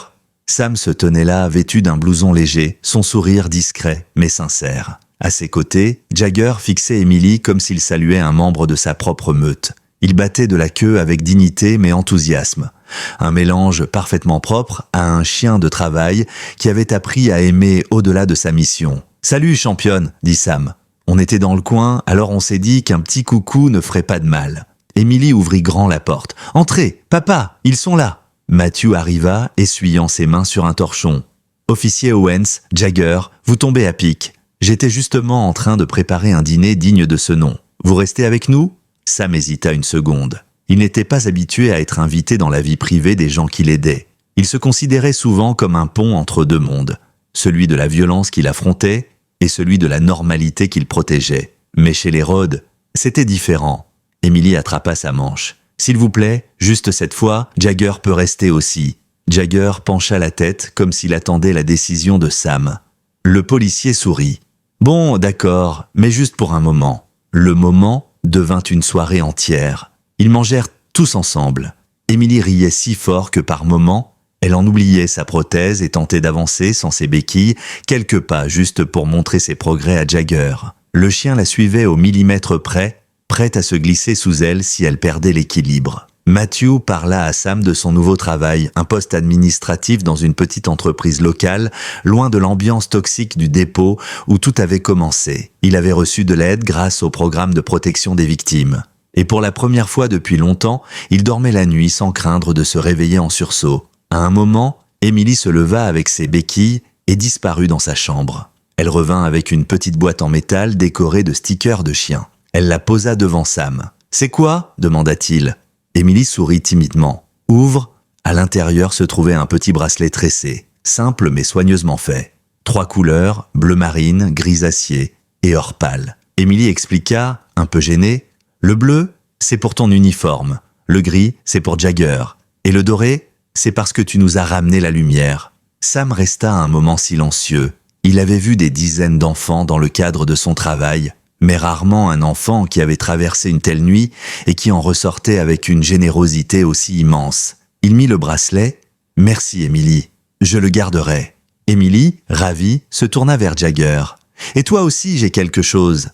Speaker 1: Sam se tenait là, vêtu d'un blouson léger, son sourire discret mais sincère. À ses côtés, Jagger fixait Émilie comme s'il saluait un membre de sa propre meute. Il battait de la queue avec dignité mais enthousiasme. Un mélange parfaitement propre à un chien de travail qui avait appris à aimer au-delà de sa mission. « Salut, championne !» dit Sam. On était dans le coin, alors on s'est dit qu'un petit coucou ne ferait pas de mal. Émilie ouvrit grand la porte. « Entrez, papa, ils sont là !» Matthew arriva, essuyant ses mains sur un torchon. « Officier Owens, Jagger, vous tombez à pic. J'étais justement en train de préparer un dîner digne de ce nom. Vous restez avec nous ?» Sam hésita une seconde. Il n'était pas habitué à être invité dans la vie privée des gens qui l'aidaient. Il se considérait souvent comme un pont entre 2 mondes, celui de la violence qu'il affrontait et celui de la normalité qu'il protégeait. Mais chez les Rhodes, c'était différent. Émilie attrapa sa manche. « S'il vous plaît, juste cette fois, Jagger peut rester aussi. » Jagger pencha la tête comme s'il attendait la décision de Sam. Le policier sourit. « Bon, d'accord, mais juste pour un moment. » Le moment devint une soirée entière. Ils mangèrent tous ensemble. Émilie riait si fort que par moments, elle en oubliait sa prothèse et tentait d'avancer sans ses béquilles, quelques pas juste pour montrer ses progrès à Jagger. Le chien la suivait au millimètre près, prête à se glisser sous elle si elle perdait l'équilibre. Matthew parla à Sam de son nouveau travail, un poste administratif dans une petite entreprise locale, loin de l'ambiance toxique du dépôt où tout avait commencé. Il avait reçu de l'aide grâce au programme de protection des victimes. Et pour la première fois depuis longtemps, il dormait la nuit sans craindre de se réveiller en sursaut. À un moment, Émilie se leva avec ses béquilles et disparut dans sa chambre. Elle revint avec une petite boîte en métal décorée de stickers de chiens. Elle la posa devant Sam. « C'est quoi ?» demanda-t-il. Émilie sourit timidement. « Ouvre !» À l'intérieur se trouvait un petit bracelet tressé, simple mais soigneusement fait. 3 couleurs, bleu marine, gris acier et or pâle. Émilie expliqua, un peu gênée, « Le bleu, c'est pour ton uniforme. Le gris, c'est pour Jagger. Et le doré, c'est parce que tu nous as ramené la lumière. » Sam resta un moment silencieux. Il avait vu des dizaines d'enfants dans le cadre de son travail, mais rarement un enfant qui avait traversé une telle nuit et qui en ressortait avec une générosité aussi immense. Il mit le bracelet. « Merci, Émilie. Je le garderai. » Émilie, ravie, se tourna vers Jagger. « Et toi aussi, j'ai quelque chose. »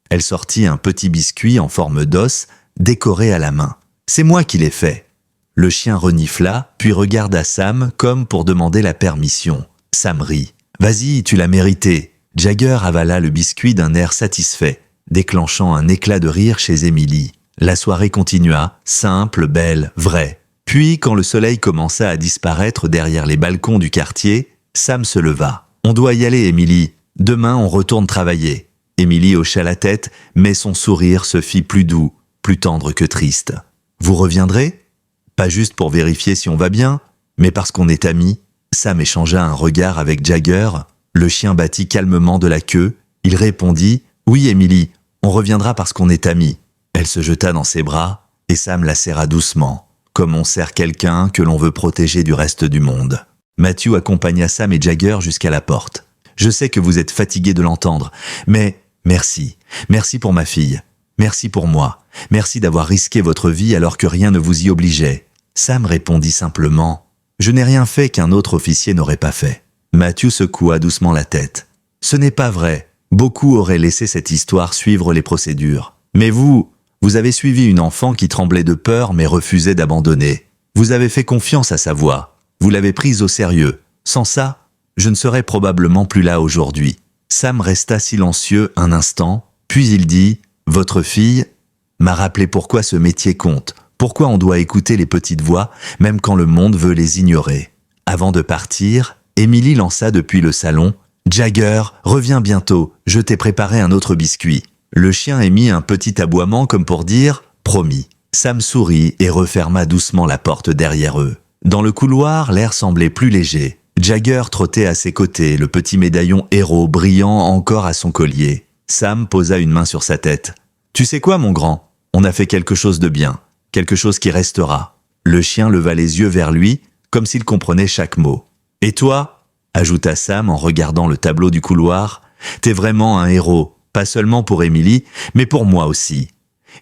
Speaker 1: Elle sortit un petit biscuit en forme d'os, décoré à la main. « C'est moi qui l'ai fait. » Le chien renifla, puis regarda Sam comme pour demander la permission. Sam rit. « Vas-y, tu l'as mérité. » Jagger avala le biscuit d'un air satisfait, déclenchant un éclat de rire chez Émilie. La soirée continua, simple, belle, vraie. Puis, quand le soleil commença à disparaître derrière les balcons du quartier, Sam se leva. « On doit y aller, Émilie. Demain, on retourne travailler. » Émilie hocha la tête, mais son sourire se fit plus doux, plus tendre que triste. « Vous reviendrez ? Pas juste pour vérifier si on va bien, mais parce qu'on est amis. » Sam échangea un regard avec Jagger. Le chien battit calmement de la queue. Il répondit « Oui, Émilie, on reviendra parce qu'on est amis. » Elle se jeta dans ses bras et Sam la serra doucement, comme on serre quelqu'un que l'on veut protéger du reste du monde. Matthew accompagna Sam et Jagger jusqu'à la porte. « Je sais que vous êtes fatigués de l'entendre, mais merci. Merci pour ma fille. Merci pour moi. Merci d'avoir risqué votre vie alors que rien ne vous y obligeait. » Sam répondit simplement « Je n'ai rien fait qu'un autre officier n'aurait pas fait. » Matthew secoua doucement la tête. « Ce n'est pas vrai. Beaucoup auraient laissé cette histoire suivre les procédures. Mais vous avez suivi une enfant qui tremblait de peur mais refusait d'abandonner. Vous avez fait confiance à sa voix. Vous l'avez prise au sérieux. Sans ça, je ne serais probablement plus là aujourd'hui. » Sam resta silencieux un instant, puis il dit « Votre fille m'a rappelé pourquoi ce métier compte, pourquoi on doit écouter les petites voix, même quand le monde veut les ignorer. » Avant de partir, Émilie lança depuis le salon « Jagger, reviens bientôt, je t'ai préparé un autre biscuit. » Le chien émit un petit aboiement comme pour dire « Promis ». Sam sourit et referma doucement la porte derrière eux. Dans le couloir, l'air semblait plus léger. Jagger trottait à ses côtés, le petit médaillon héros brillant encore à son collier. Sam posa une main sur sa tête. « Tu sais quoi, mon grand? On a fait quelque chose de bien, quelque chose qui restera. » Le chien leva les yeux vers lui, comme s'il comprenait chaque mot. « Et toi ?» ajouta Sam en regardant le tableau du couloir. « T'es vraiment un héros, pas seulement pour Emily, mais pour moi aussi. »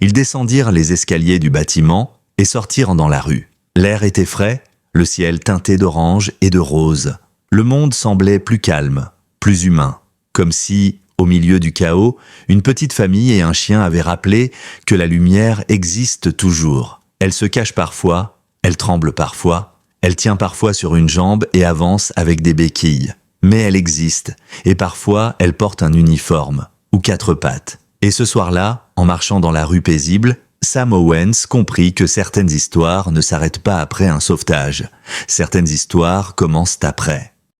Speaker 1: Ils descendirent les escaliers du bâtiment et sortirent dans la rue. L'air était frais, le ciel teinté d'orange et de rose. Le monde semblait plus calme, plus humain, comme si, au milieu du chaos, une petite famille et un chien avaient rappelé que la lumière existe toujours. Elle se cache parfois, elle tremble parfois, elle tient parfois sur une jambe et avance avec des béquilles. Mais elle existe, et parfois elle porte un uniforme, ou 4 pattes. Et ce soir-là, en marchant dans la rue paisible, Sam Owens comprit que certaines histoires ne s'arrêtent pas après un sauvetage. Certaines histoires commencent après.